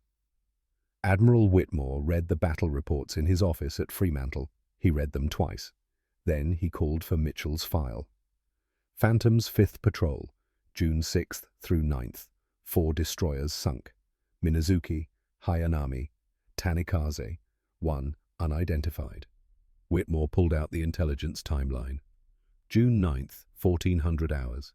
Admiral Whitmore read the battle reports in his office at Fremantle. He read them twice. Then he called for Mitchell's file. Phantom's 5th Patrol, June 6th through 9th. 4 destroyers sunk. Minazuki, Hayanami, Tanikaze, 1 unidentified. Whitmore pulled out the intelligence timeline. June 9th, 1400 hours.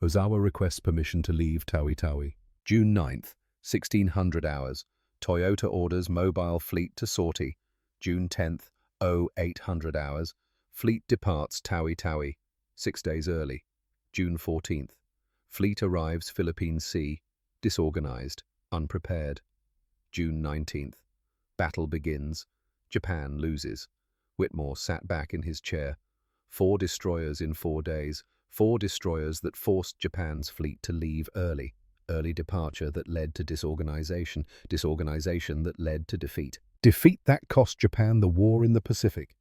Ozawa requests permission to leave Tawi-Tawi. June 9th, 1600 hours. Toyota orders mobile fleet to Sortie. June 10th, 0800 hours. Fleet departs Tawi-Tawi, 6 days early. June 14th. Fleet arrives Philippine Sea, disorganized, unprepared. June 19th. Battle begins. Japan loses. Whitmore sat back in his chair. 4 destroyers in 4 days. 4 destroyers that forced Japan's fleet to leave early. Early departure that led to disorganization. Disorganization that led to defeat. Defeat that cost Japan the war in the Pacific.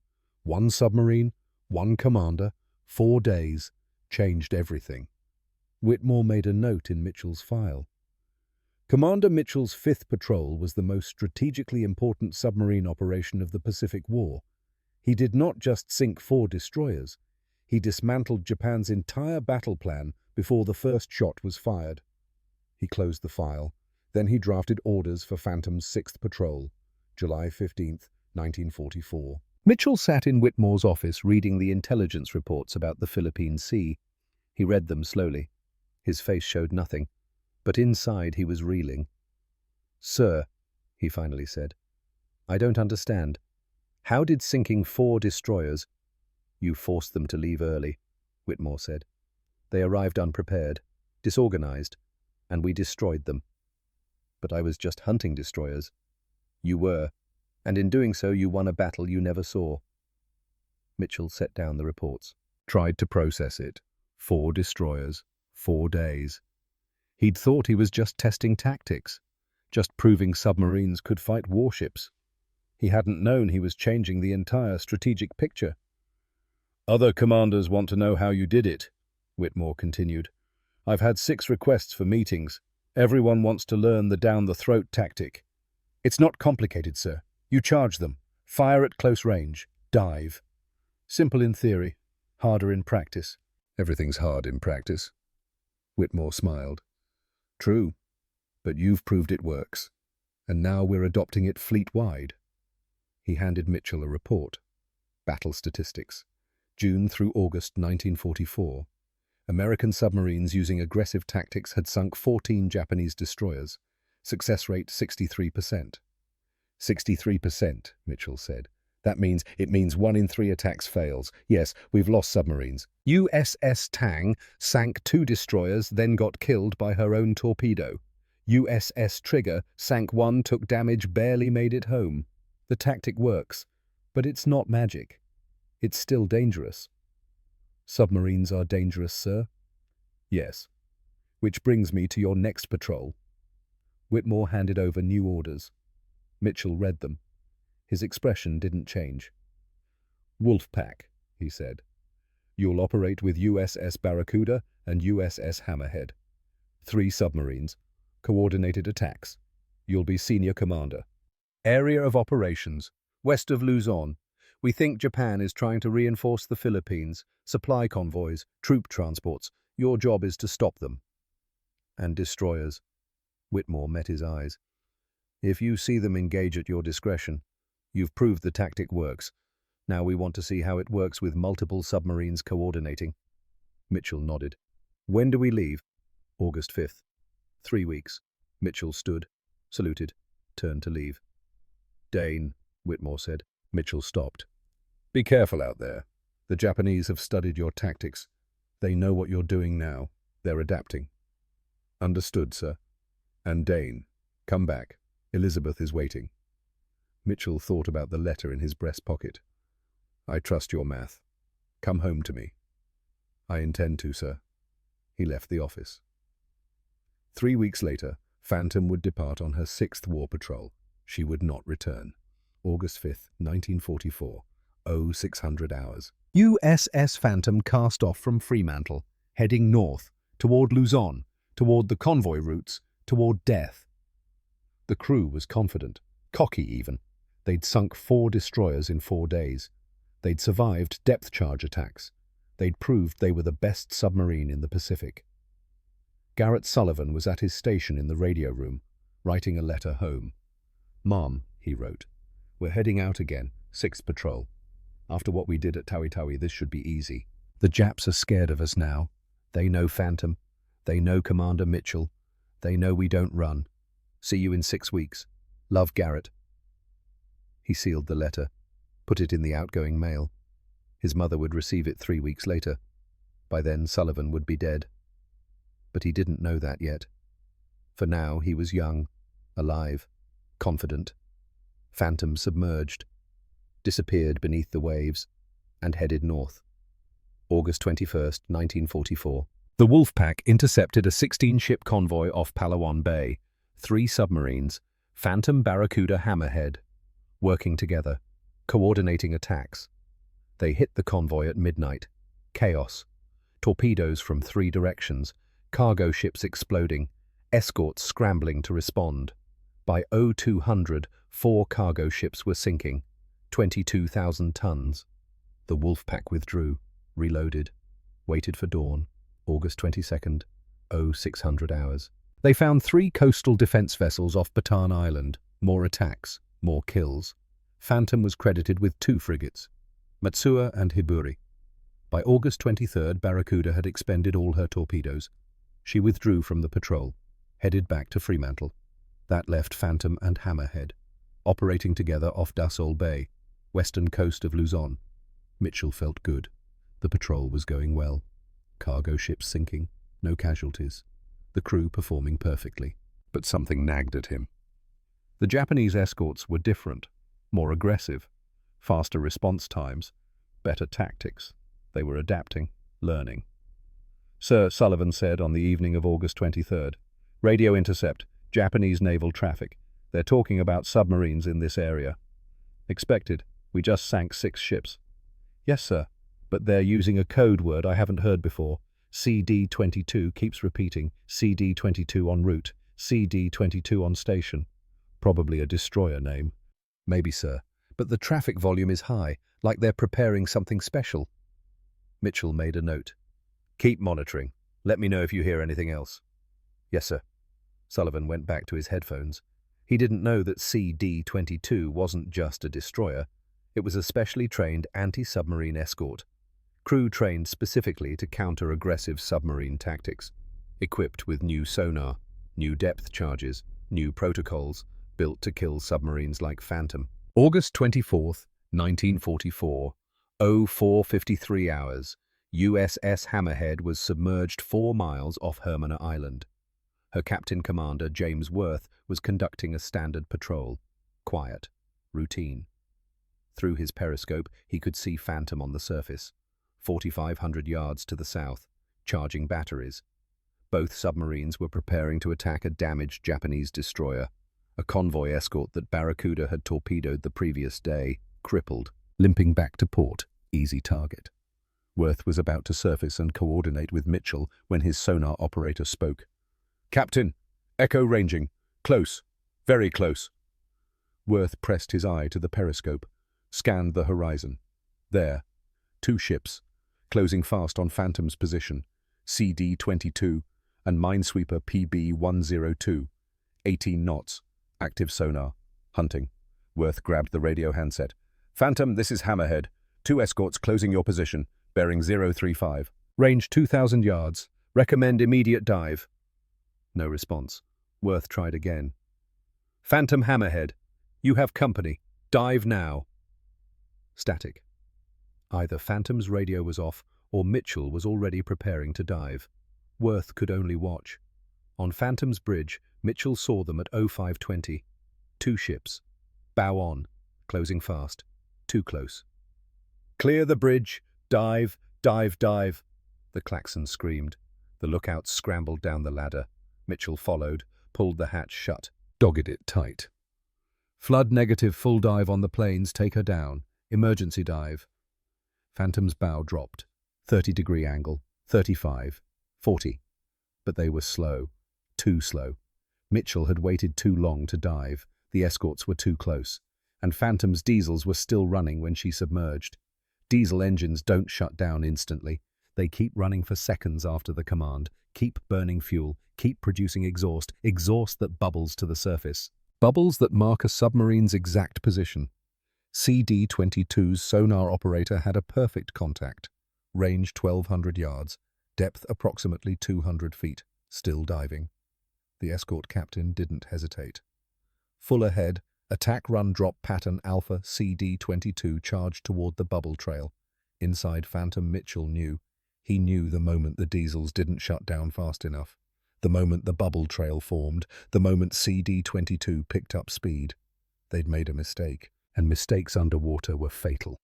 1 submarine, 1 commander, 4 days, changed everything. Whitmore made a note in Mitchell's file. Commander Mitchell's 5th Patrol was the most strategically important submarine operation of the Pacific War. He did not just sink 4 destroyers. He dismantled Japan's entire battle plan before the first shot was fired. He closed the file. Then he drafted orders for Phantom's 6th Patrol, July 15th, 1944. Mitchell sat in Whitmore's office reading the intelligence reports about the Philippine Sea. He read them slowly. His face showed nothing, but inside he was reeling. "Sir," he finally said, "I don't understand. How did sinking 4 destroyers—" "You forced them to leave early," Whitmore said. "They arrived unprepared, disorganized. and we destroyed them. But I was just hunting destroyers. You were, and in doing so you won a battle you never saw. Mitchell set down the reports. Tried to process it. 4 destroyers, 4 days. He'd thought he was just testing tactics, just proving submarines could fight warships. He hadn't known he was changing the entire strategic picture. Other commanders want to know how you did it, Whitmore continued. I've had 6 requests for meetings. Everyone wants to learn the down-the-throat tactic. It's not complicated, sir. You charge them. Fire at close range. Dive. Simple in theory, harder in practice. Everything's hard in practice. Whitmore smiled. True, but you've proved it works, and now we're adopting it fleet-wide. He handed Mitchell a report. Battle statistics. June through August 1944. American submarines using aggressive tactics had sunk 14 Japanese destroyers. Success rate 63%. 63%, Mitchell said. That means 1 in 3 attacks fails. Yes, we've lost submarines. USS Tang sank 2 destroyers, then got killed by her own torpedo. USS Trigger sank 1, took damage, barely made it home. The tactic works, but it's not magic. It's still dangerous. Submarines are dangerous, sir? Yes. Which brings me to your next patrol. Whitmore handed over new orders. Mitchell read them. His expression didn't change. Wolfpack, he said. You'll operate with USS Barracuda and USS Hammerhead. 3 submarines. Coordinated attacks. You'll be senior commander. Area of operations. West of Luzon. We think Japan is trying to reinforce the Philippines. Supply convoys, troop transports. Your job is to stop them. And destroyers. Whitmore met his eyes. If you see them engage at your discretion, you've proved the tactic works. Now we want to see how it works with multiple submarines coordinating. Mitchell nodded. When do we leave? August 5th. 3 weeks. Mitchell stood, saluted, turned to leave. Dane, Whitmore said. Mitchell stopped. Be careful out there. The Japanese have studied your tactics. They know what you're doing now. They're adapting. Understood, sir. And Dane, come back. Elizabeth is waiting. Mitchell thought about the letter in his breast pocket. I trust your math. Come home to me. I intend to, sir. He left the office. 3 weeks later, Phantom would depart on her 6th war patrol. She would not return. August 5th, 1944. 0600 hours. USS Phantom cast off from Fremantle, heading north, toward Luzon, toward the convoy routes, toward death. The crew was confident, cocky even. They'd sunk 4 destroyers in 4 days. They'd survived depth charge attacks. They'd proved they were the best submarine in the Pacific. Garrett Sullivan was at his station in the radio room, writing a letter home. Mom, he wrote, we're heading out again, 6th Patrol. After what we did at Tawi-Tawi, this should be easy. The Japs are scared of us now. They know Phantom. They know Commander Mitchell. They know we don't run. See you in 6 weeks. Love, Garrett. He sealed the letter, put it in the outgoing mail. His mother would receive it 3 weeks later. By then, Sullivan would be dead. But he didn't know that yet. For now, he was young, alive, confident. Phantom submerged, disappeared beneath the waves, and headed north. August 21st, 1944. The Wolfpack intercepted a 16-ship convoy off Palawan Bay. 3 submarines, Phantom, Barracuda, Hammerhead, working together, coordinating attacks. They hit the convoy at midnight. Chaos. Torpedoes from 3 directions, cargo ships exploding, escorts scrambling to respond. By 0200, 4 cargo ships were sinking, 22,000 tons. The Wolfpack withdrew, reloaded, waited for dawn, August 22nd, 0600 hours. They found 3 coastal defense vessels off Bataan Island. More attacks, more kills. Phantom was credited with 2 frigates, Matsuo and Hiburi. By August 23rd, Barracuda had expended all her torpedoes. She withdrew from the patrol, headed back to Fremantle. That left Phantom and Hammerhead, operating together off Dassault Bay, western coast of Luzon. Mitchell felt good. The patrol was going well. Cargo ships sinking, no casualties. the crew performing perfectly. But something nagged at him. The Japanese escorts were different, more aggressive, faster response times, better tactics. They were adapting, learning. Sir, Sullivan said on the evening of August 23rd, "Radio intercept, Japanese naval traffic. They're talking about submarines in this area." "Expected. We just sank 6 ships." "Yes, sir, but they're using a code word I haven't heard before. CD-22 keeps repeating, CD-22 en route, CD-22 on station." "Probably a destroyer name." "Maybe, sir, but the traffic volume is high, like they're preparing something special." Mitchell made a note. "Keep monitoring. Let me know if you hear anything else." "Yes, sir." Sullivan went back to his headphones. He didn't know that CD-22 wasn't just a destroyer. It was a specially trained anti-submarine escort. Crew trained specifically to counter aggressive submarine tactics. Equipped with new sonar, new depth charges, new protocols, built to kill submarines like Phantom. August 24th, 1944, 04:53 hours. USS Hammerhead was submerged 4 miles off Hermina Island. Her Captain Commander, James Worth, was conducting a standard patrol. Quiet. Routine. Through his periscope, he could see Phantom on the surface, 4,500 yards to the south, charging batteries. Both submarines were preparing to attack a damaged Japanese destroyer, a convoy escort that Barracuda had torpedoed the previous day, crippled, limping back to port, easy target. Worth was about to surface and coordinate with Mitchell when his sonar operator spoke. "Captain, echo ranging. Close. Very close." Worth pressed his eye to the periscope, scanned the horizon. There, 2 ships, closing fast on Phantom's position, CD-22 and minesweeper PB-102, 18 knots, active sonar, hunting. Worth grabbed the radio handset. "Phantom, this is Hammerhead. 2 escorts closing your position, bearing 035. Range 2,000 yards. Recommend immediate dive." No response. Worth tried again. "Phantom Hammerhead, you have company. Dive now." Static. Either Phantom's radio was off or Mitchell was already preparing to dive. Worth could only watch. On Phantom's bridge, Mitchell saw them at 0520. 2 ships. Bow on. Closing fast. Too close. "Clear the bridge. Dive, dive, dive." The klaxon screamed. The lookouts scrambled down the ladder. Mitchell followed, pulled the hatch shut, dogged it tight. "Flood negative full dive on the planes, take her down. Emergency dive." Phantom's bow dropped. 30-degree angle, 35, 40. But they were slow. Too slow. Mitchell had waited too long to dive. The escorts were too close. And Phantom's diesels were still running when she submerged. Diesel engines don't shut down instantly. They keep running for seconds after the command, keep burning fuel, keep producing exhaust that bubbles to the surface. Bubbles that mark a submarine's exact position. CD-22's sonar operator had a perfect contact. Range 1,200 yards, depth approximately 200 feet, still diving. The escort captain didn't hesitate. Full ahead, attack run drop pattern Alpha CD-22 charged toward the bubble trail. Inside Phantom, Mitchell knew. He knew the moment the diesels didn't shut down fast enough. The moment the bubble trail formed, the moment CD-22 picked up speed. They'd made a mistake, and mistakes underwater were fatal.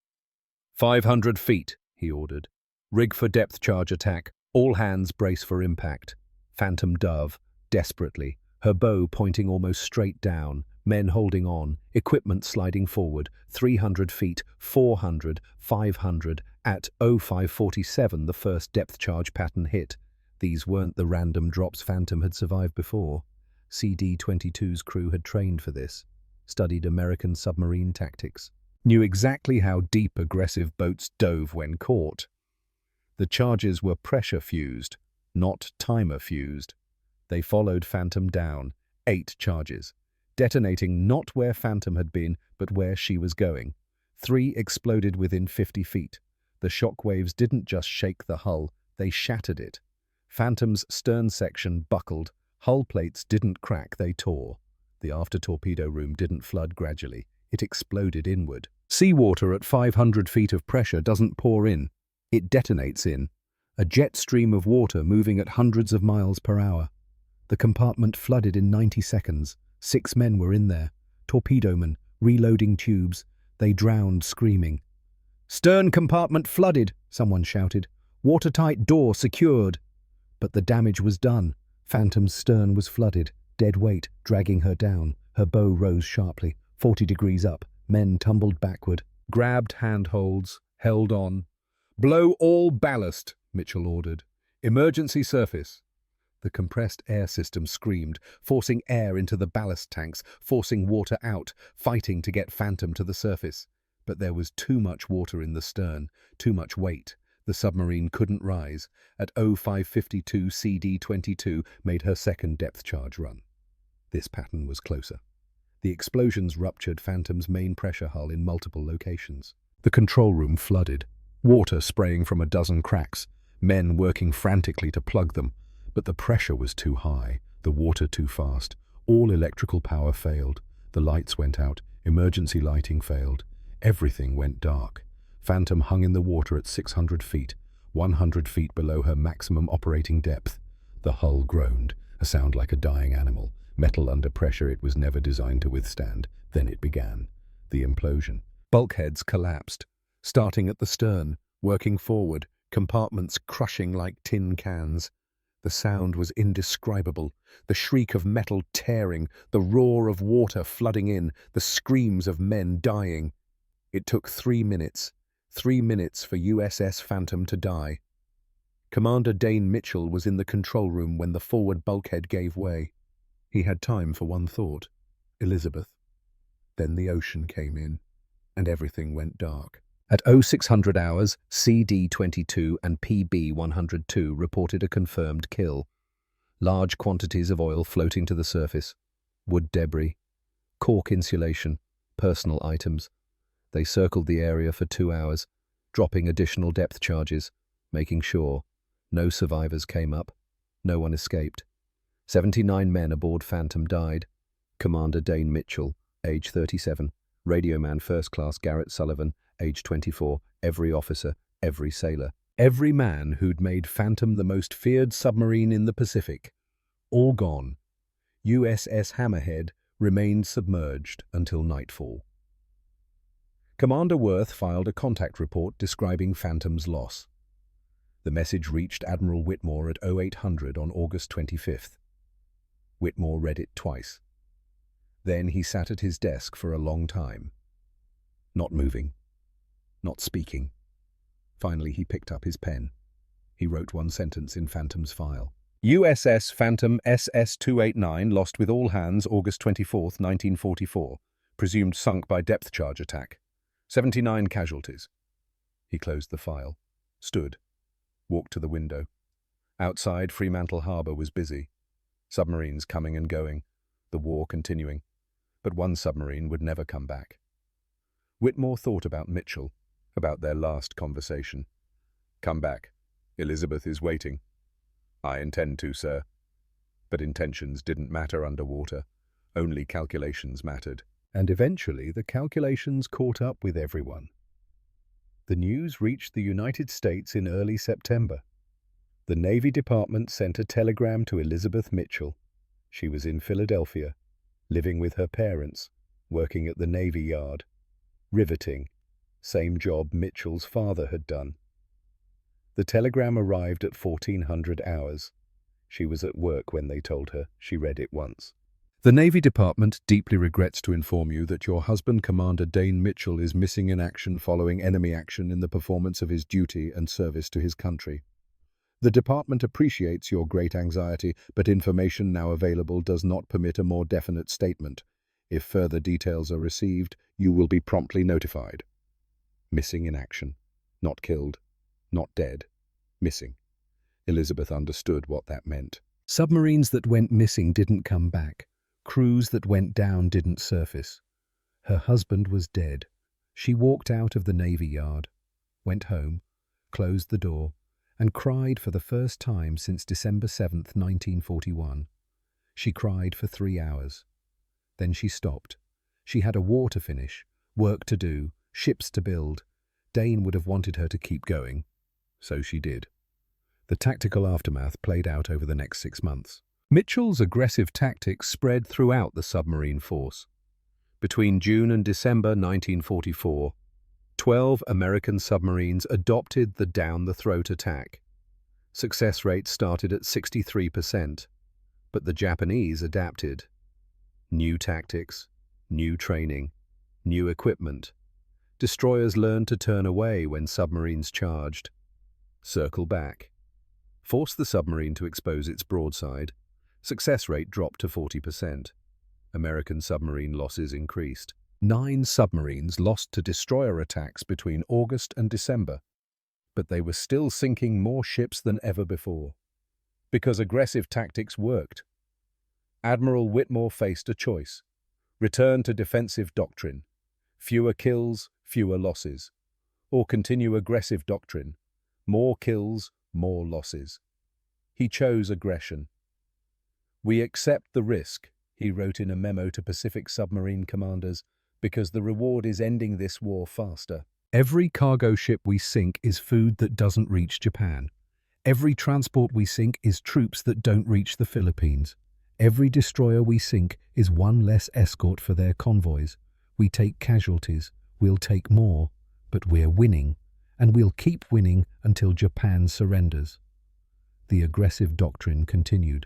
500 feet, he ordered. Rig for depth charge attack. All hands brace for impact. Phantom dove, desperately, her bow pointing almost straight down, men holding on, equipment sliding forward, 300 feet, 400, 500. At 0547, the first depth charge pattern hit. These weren't the random drops Phantom had survived before. CD-22's crew had trained for this, studied American submarine tactics, knew exactly how deep aggressive boats dove when caught. The charges were pressure-fused, not timer-fused. They followed Phantom down, 8 charges, detonating not where Phantom had been, but where she was going. 3 exploded within 50 feet. The shock waves didn't just shake the hull, they shattered it. Phantom's stern section buckled. Hull plates didn't crack, they tore. The after-torpedo room didn't flood gradually. It exploded inward. Seawater at 500 feet of pressure doesn't pour in. It detonates in. A jet stream of water moving at hundreds of miles per hour. The compartment flooded in 90 seconds. 6 men were in there. Torpedomen, reloading tubes. They drowned, screaming. "Stern compartment flooded," someone shouted. "Watertight door secured." But the damage was done. Phantom's stern was flooded. Dead weight, dragging her down. Her bow rose sharply, 40 degrees up. Men tumbled backward. Grabbed handholds, held on. "Blow all ballast," Mitchell ordered. "Emergency surface." The compressed air system screamed, forcing air into the ballast tanks, forcing water out, fighting to get Phantom to the surface. But there was too much water in the stern, too much weight. The submarine couldn't rise. At 0552 CD-22 made her second depth charge run. This pattern was closer. The explosions ruptured Phantom's main pressure hull in multiple locations. The control room flooded, water spraying from a dozen cracks, men working frantically to plug them. But the pressure was too high, the water too fast. All electrical power failed. The lights went out, emergency lighting failed. Everything went dark. Phantom hung in the water at 600 feet, 100 feet below her maximum operating depth. The hull groaned, a sound like a dying animal. Metal under pressure it was never designed to withstand. Then it began. The implosion. Bulkheads collapsed, starting at the stern, working forward, compartments crushing like tin cans. The sound was indescribable. The shriek of metal tearing, the roar of water flooding in, the screams of men dying. It took 3 minutes. 3 minutes for USS Phantom to die. Commander Dane Mitchell was in the control room when the forward bulkhead gave way. He had time for one thought: Elizabeth. Then the ocean came in, and everything went dark. At 0600 hours, CD-22 and PB-102 reported a confirmed kill. Large quantities of oil floating to the surface, wood debris, cork insulation, personal items. They circled the area for 2 hours, dropping additional depth charges, making sure no survivors came up, no one escaped. 79 men aboard Phantom died. Commander Dane Mitchell, age 37, radioman First Class Garrett Sullivan, age 24, every officer, every sailor, every man who'd made Phantom the most feared submarine in the Pacific. All gone. USS Hammerhead remained submerged until nightfall. Commander Worth filed a contact report describing Phantom's loss. The message reached Admiral Whitmore at 0800 on August 25th. Whitmore read it twice. Then he sat at his desk for a long time. Not moving. Not speaking. Finally he picked up his pen. He wrote one sentence in Phantom's file. USS Phantom SS-289 lost with all hands August 24th, 1944. Presumed sunk by depth charge attack. 79 casualties. He closed the file. Stood. Walked to the window. Outside, Fremantle Harbour was busy. Submarines coming and going. The war continuing. But one submarine would never come back. Whitmore thought about Mitchell, about their last conversation. "Come back. Elizabeth is waiting." "I intend to, sir." But intentions didn't matter underwater. Only calculations mattered. And eventually the calculations caught up with everyone. The news reached the United States in early September. The Navy Department sent a telegram to Elizabeth Mitchell. She was in Philadelphia, living with her parents, working at the Navy Yard. Riveting. Same job Mitchell's father had done. The telegram arrived at 1400 hours. She was at work when they told her. She read it once. "The Navy Department deeply regrets to inform you that your husband, Commander Dane Mitchell, is missing in action following enemy action in the performance of his duty and service to his country. The department appreciates your great anxiety, but information now available does not permit a more definite statement. If further details are received, you will be promptly notified." Missing in action. Not killed. Not dead. Missing. Elizabeth understood what that meant. Submarines that went missing didn't come back. Crews that went down didn't surface. Her husband was dead. She walked out of the Navy Yard, went home, closed the door, and cried for the first time since December 7th, 1941. She cried for 3 hours. Then she stopped. She had a war to finish, work to do, ships to build. Dane would have wanted her to keep going. So she did. The tactical aftermath played out over the next 6 months. Mitchell's aggressive tactics spread throughout the submarine force. Between June and December 1944, 12 American submarines adopted the down-the-throat attack. Success rates started at 63%, but the Japanese adapted. New tactics, new training, new equipment. Destroyers learned to turn away when submarines charged. Circle back. Force the submarine to expose its broadside. Success rate dropped to 40%. American submarine losses increased. 9 submarines lost to destroyer attacks between August and December, but they were still sinking more ships than ever before. Because aggressive tactics worked. Admiral Whitmore faced a choice: return to defensive doctrine, fewer kills, fewer losses, or continue aggressive doctrine, more kills, more losses. He chose aggression. "We accept the risk," he wrote in a memo to Pacific submarine commanders, "because the reward is ending this war faster." Every cargo ship we sink is food that doesn't reach Japan. Every transport we sink is troops that don't reach the Philippines. Every destroyer we sink is one less escort for their convoys. We take casualties, we'll take more, but we're winning, and we'll keep winning until Japan surrenders. The aggressive doctrine continued.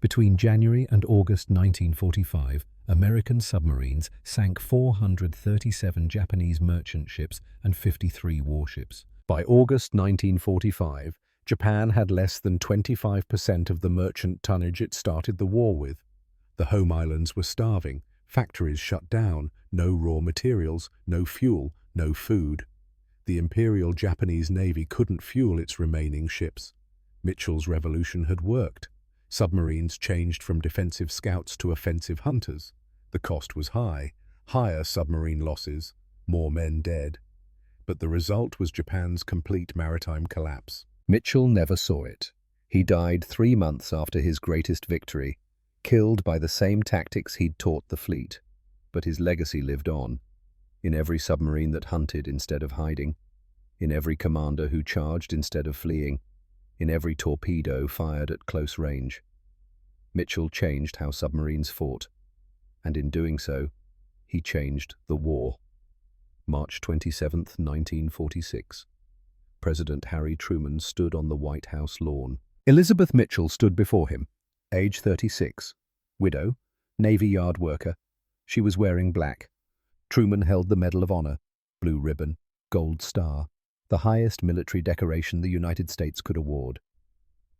Between January and August 1945, American submarines sank 437 Japanese merchant ships and 53 warships. By August 1945, Japan had less than 25% of the merchant tonnage it started the war with. The home islands were starving, factories shut down, no raw materials, no fuel, no food. The Imperial Japanese Navy couldn't fuel its remaining ships. Mitchell's revolution had worked. Submarines changed from defensive scouts to offensive hunters. The cost was high, higher submarine losses, more men dead. But the result was Japan's complete maritime collapse. Mitchell never saw it. He died 3 months after his greatest victory, killed by the same tactics he'd taught the fleet. But his legacy lived on. In every submarine that hunted instead of hiding, in every commander who charged instead of fleeing, in every torpedo fired at close range. Mitchell changed how submarines fought, and in doing so, he changed the war. March 27, 1946. President Harry Truman stood on the White House lawn. Elizabeth Mitchell stood before him, age 36, widow, Navy Yard worker. She was wearing black. Truman held the Medal of Honor, blue ribbon, gold star, the highest military decoration the United States could award.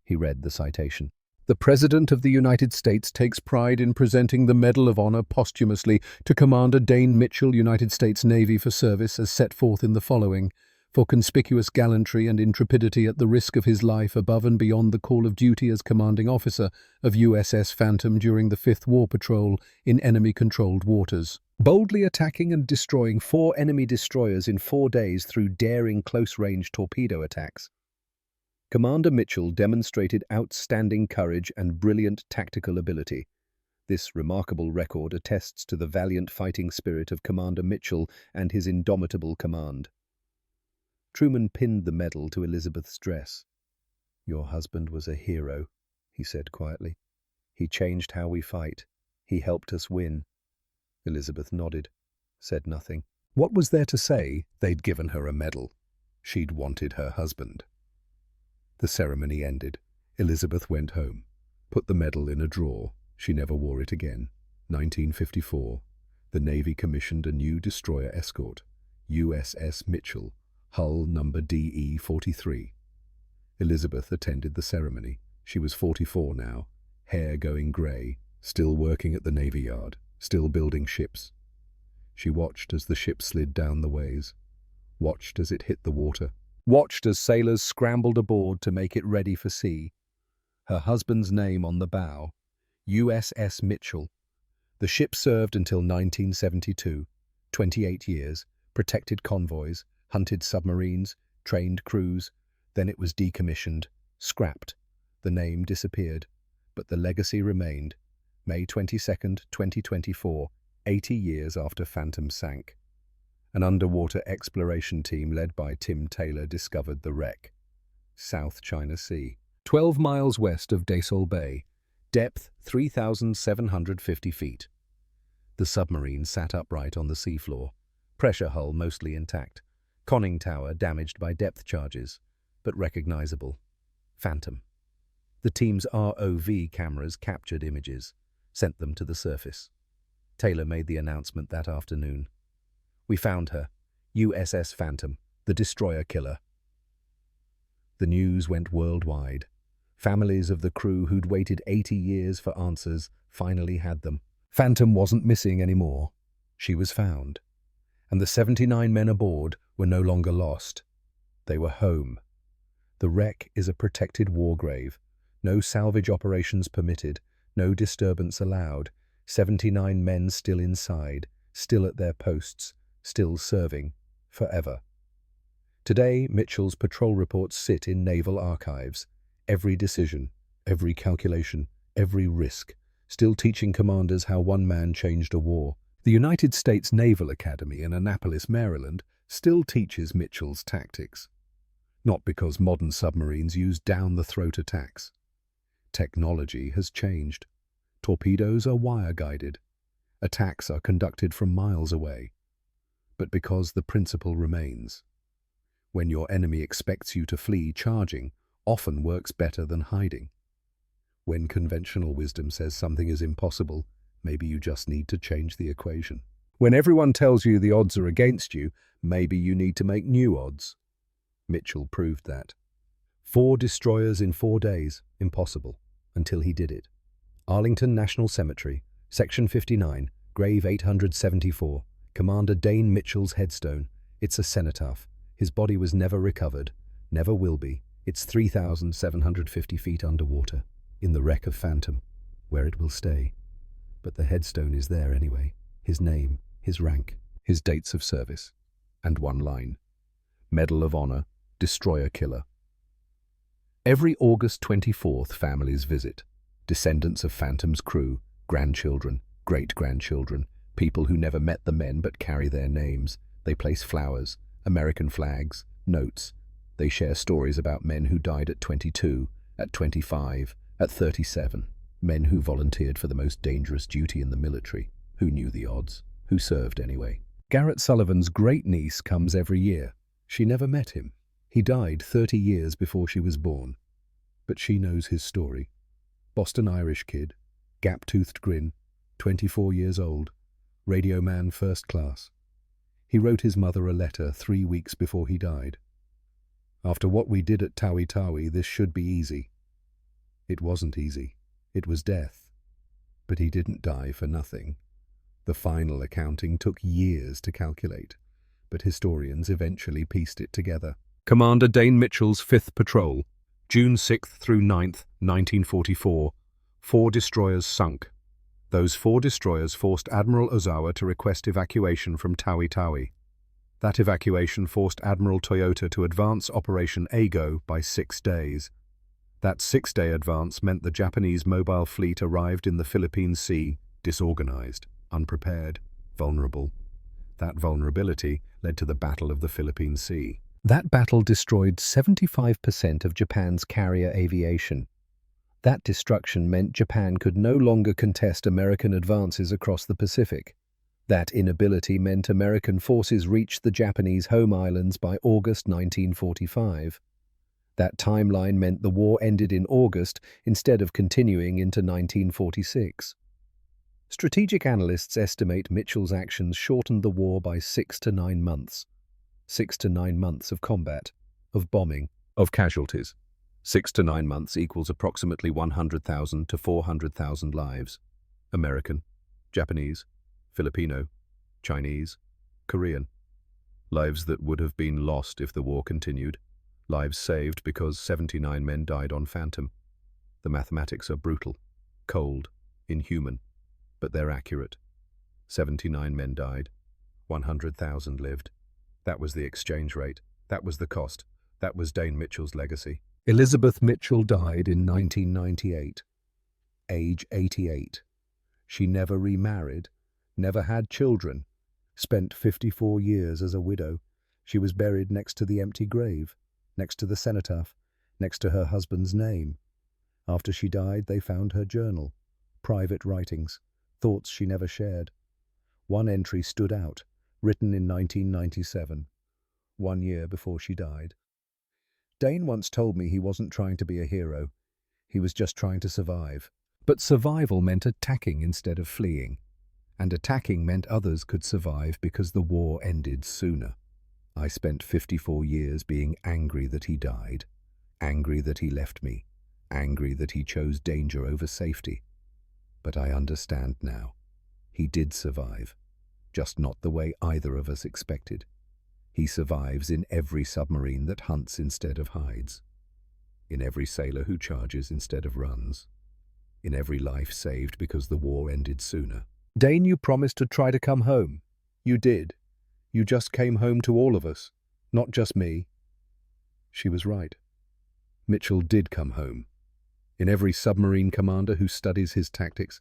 He read the citation. "The President of the United States takes pride in presenting the Medal of Honor posthumously to Commander Dane Mitchell, United States Navy, for service as set forth in the following: for conspicuous gallantry and intrepidity at the risk of his life above and beyond the call of duty as commanding officer of USS Phantom during the 5th War Patrol in enemy-controlled waters, boldly attacking and destroying 4 enemy destroyers in 4 days through daring close-range torpedo attacks. Commander Mitchell demonstrated outstanding courage and brilliant tactical ability. This remarkable record attests to the valiant fighting spirit of Commander Mitchell and his indomitable command." Truman pinned the medal to Elizabeth's dress. "Your husband was a hero," he said quietly. "He changed how we fight. He helped us win." Elizabeth nodded, said nothing. What was there to say? They'd given her a medal. She'd wanted her husband. The ceremony ended. Elizabeth went home, put the medal in a drawer. She never wore it again. 1954. The Navy commissioned a new destroyer escort, USS Mitchell, hull number DE-43. Elizabeth attended the ceremony. She was 44 now, hair going grey, still working at the Navy Yard, still building ships. She watched as the ship slid down the ways, watched as it hit the water, watched as sailors scrambled aboard to make it ready for sea. Her husband's name on the bow, USS Mitchell. The ship served until 1972, 28 years, protected convoys, hunted submarines, trained crews. Then it was decommissioned, scrapped. The name disappeared, but the legacy remained. May 22, 2024, 80 years after Phantom sank. An underwater exploration team led by Tim Taylor discovered the wreck. South China Sea. 12 miles west of Daesol Bay, Depth 3,750 feet. The submarine sat upright on the seafloor, pressure hull mostly intact, conning tower damaged by depth charges, but recognizable. Phantom. The team's ROV cameras captured images, sent them to the surface. Taylor made the announcement that afternoon. "We found her. USS Phantom, the destroyer killer." The news went worldwide. Families of the crew who'd waited 80 years for answers finally had them. Phantom wasn't missing anymore. She was found. And the 79 men aboard were no longer lost. They were home. The wreck is a protected war grave. No salvage operations permitted, no disturbance allowed. 79 men still inside, still at their posts, still serving, forever. Today, Mitchell's patrol reports sit in naval archives. Every decision, every calculation, every risk, still teaching commanders how one man changed a war. The United States Naval Academy in Annapolis, Maryland, still teaches Mitchell's tactics. Not because modern submarines use down-the-throat attacks. Technology has changed. Torpedoes are wire-guided. Attacks are conducted from miles away. But because the principle remains. When your enemy expects you to flee, charging often works better than hiding. When conventional wisdom says something is impossible, maybe you just need to change the equation. When everyone tells you the odds are against you, maybe you need to make new odds. Mitchell proved that. 4 destroyers in 4 days, impossible, until he did it. Arlington National Cemetery, Section 59, Grave 874, Commander Dane Mitchell's headstone. It's a cenotaph. His body was never recovered, never will be. It's 3,750 feet underwater, in the wreck of Phantom, where it will stay. But the headstone is there anyway. His name, his rank, his dates of service. And one line. Medal of Honor, Destroyer Killer. Every August 24th, families visit. Descendants of Phantom's crew, grandchildren, great-grandchildren, people who never met the men but carry their names. They place flowers, American flags, notes. They share stories about men who died at 22, at 25, at 37. Men who volunteered for the most dangerous duty in the military, who knew the odds, who served anyway. Garrett Sullivan's great-niece comes every year. She never met him. He died 30 years before she was born. But she knows his story. Boston Irish kid, gap-toothed grin, 24 years old, radio man first class. He wrote his mother a letter 3 weeks before he died. "After what we did at Tawi Tawi, this should be easy." It wasn't easy. It was death. But he didn't die for nothing. The final accounting took years to calculate, but historians eventually pieced it together. Commander Dane Mitchell's 5th Patrol, June 6th through 9th, 1944. 4 destroyers sunk. Those 4 destroyers forced Admiral Ozawa to request evacuation from Tawi Tawi. That evacuation forced Admiral Toyota to advance Operation Ago by 6 days. That 6-day advance meant the Japanese mobile fleet arrived in the Philippine Sea, disorganized, unprepared, vulnerable. That vulnerability led to the Battle of the Philippine Sea. That battle destroyed 75% of Japan's carrier aviation. That destruction meant Japan could no longer contest American advances across the Pacific. That inability meant American forces reached the Japanese home islands by August 1945. That timeline meant the war ended in August instead of continuing into 1946. Strategic analysts estimate Mitchell's actions shortened the war by 6 to 9 months. 6 to 9 months of combat, of bombing, of casualties. 6 to 9 months equals approximately 100,000 to 400,000 lives. American, Japanese, Filipino, Chinese, Korean. Lives that would have been lost if the war continued. Lives saved because 79 men died on Phantom. The mathematics are brutal, cold, inhuman, but they're accurate. 79 men died. 100,000 lived. That was the exchange rate. That was the cost. That was Dane Mitchell's legacy. Elizabeth Mitchell died in 1998, age 88. She never remarried, never had children, spent 54 years as a widow. She was buried next to the empty grave, next to the cenotaph, next to her husband's name. After she died, they found her journal, private writings, thoughts she never shared. One entry stood out, written in 1997, 1 year before she died. Dane once told me he wasn't trying to be a hero. He was just trying to survive. But survival meant attacking instead of fleeing. And attacking meant others could survive because the war ended sooner. I spent 54 years being angry that he died, angry that he left me, angry that he chose danger over safety. But I understand now. He did survive, just not the way either of us expected. He survives in every submarine that hunts instead of hides, in every sailor who charges instead of runs, in every life saved because the war ended sooner. Dane, you promised to try to come home. You did. You just came home to all of us, not just me. She was right. Mitchell did come home. In every submarine commander who studies his tactics,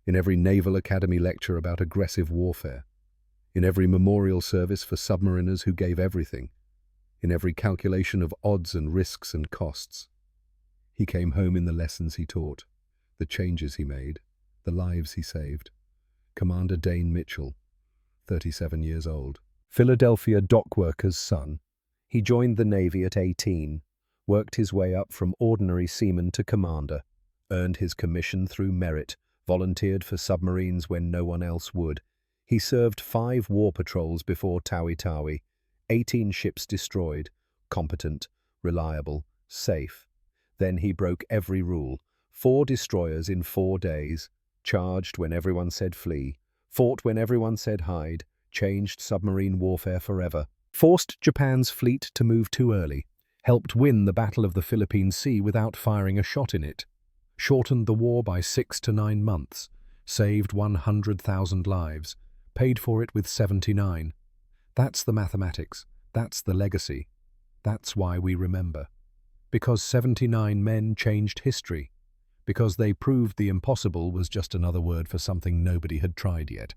in every Naval Academy lecture about aggressive warfare, in every memorial service for submariners who gave everything, in every calculation of odds and risks and costs. He came home in the lessons he taught, the changes he made, the lives he saved. Commander Dane Mitchell, 37 years old. Philadelphia dockworker's son. He joined the Navy at 18, worked his way up from ordinary seaman to commander, earned his commission through merit, volunteered for submarines when no one else would. He served 5 war patrols before Tawi-Tawi, 18 ships destroyed, competent, reliable, safe. Then he broke every rule, 4 destroyers in 4 days, charged when everyone said flee, fought when everyone said hide, changed submarine warfare forever, forced Japan's fleet to move too early, helped win the Battle of the Philippine Sea without firing a shot in it, shortened the war by 6 to 9 months, saved 100,000 lives, paid for it with 79. That's the mathematics. That's the legacy. That's why we remember. Because 79 men changed history. Because they proved the impossible was just another word for something nobody had tried yet.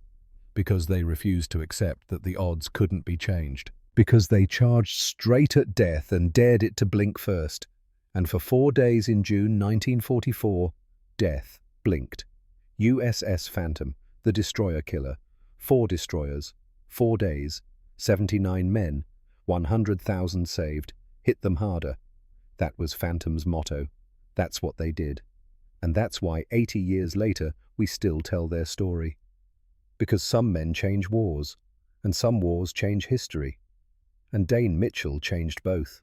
Because they refused to accept that the odds couldn't be changed. Because they charged straight at death and dared it to blink first. And for 4 days in June 1944, death blinked. USS Phantom, the destroyer killer, 4 destroyers, 4 days, 79 men, 100,000 saved, hit them harder. That was Phantom's motto. That's what they did. And that's why 80 years later we still tell their story. Because some men change wars, and some wars change history. And Dane Mitchell changed both.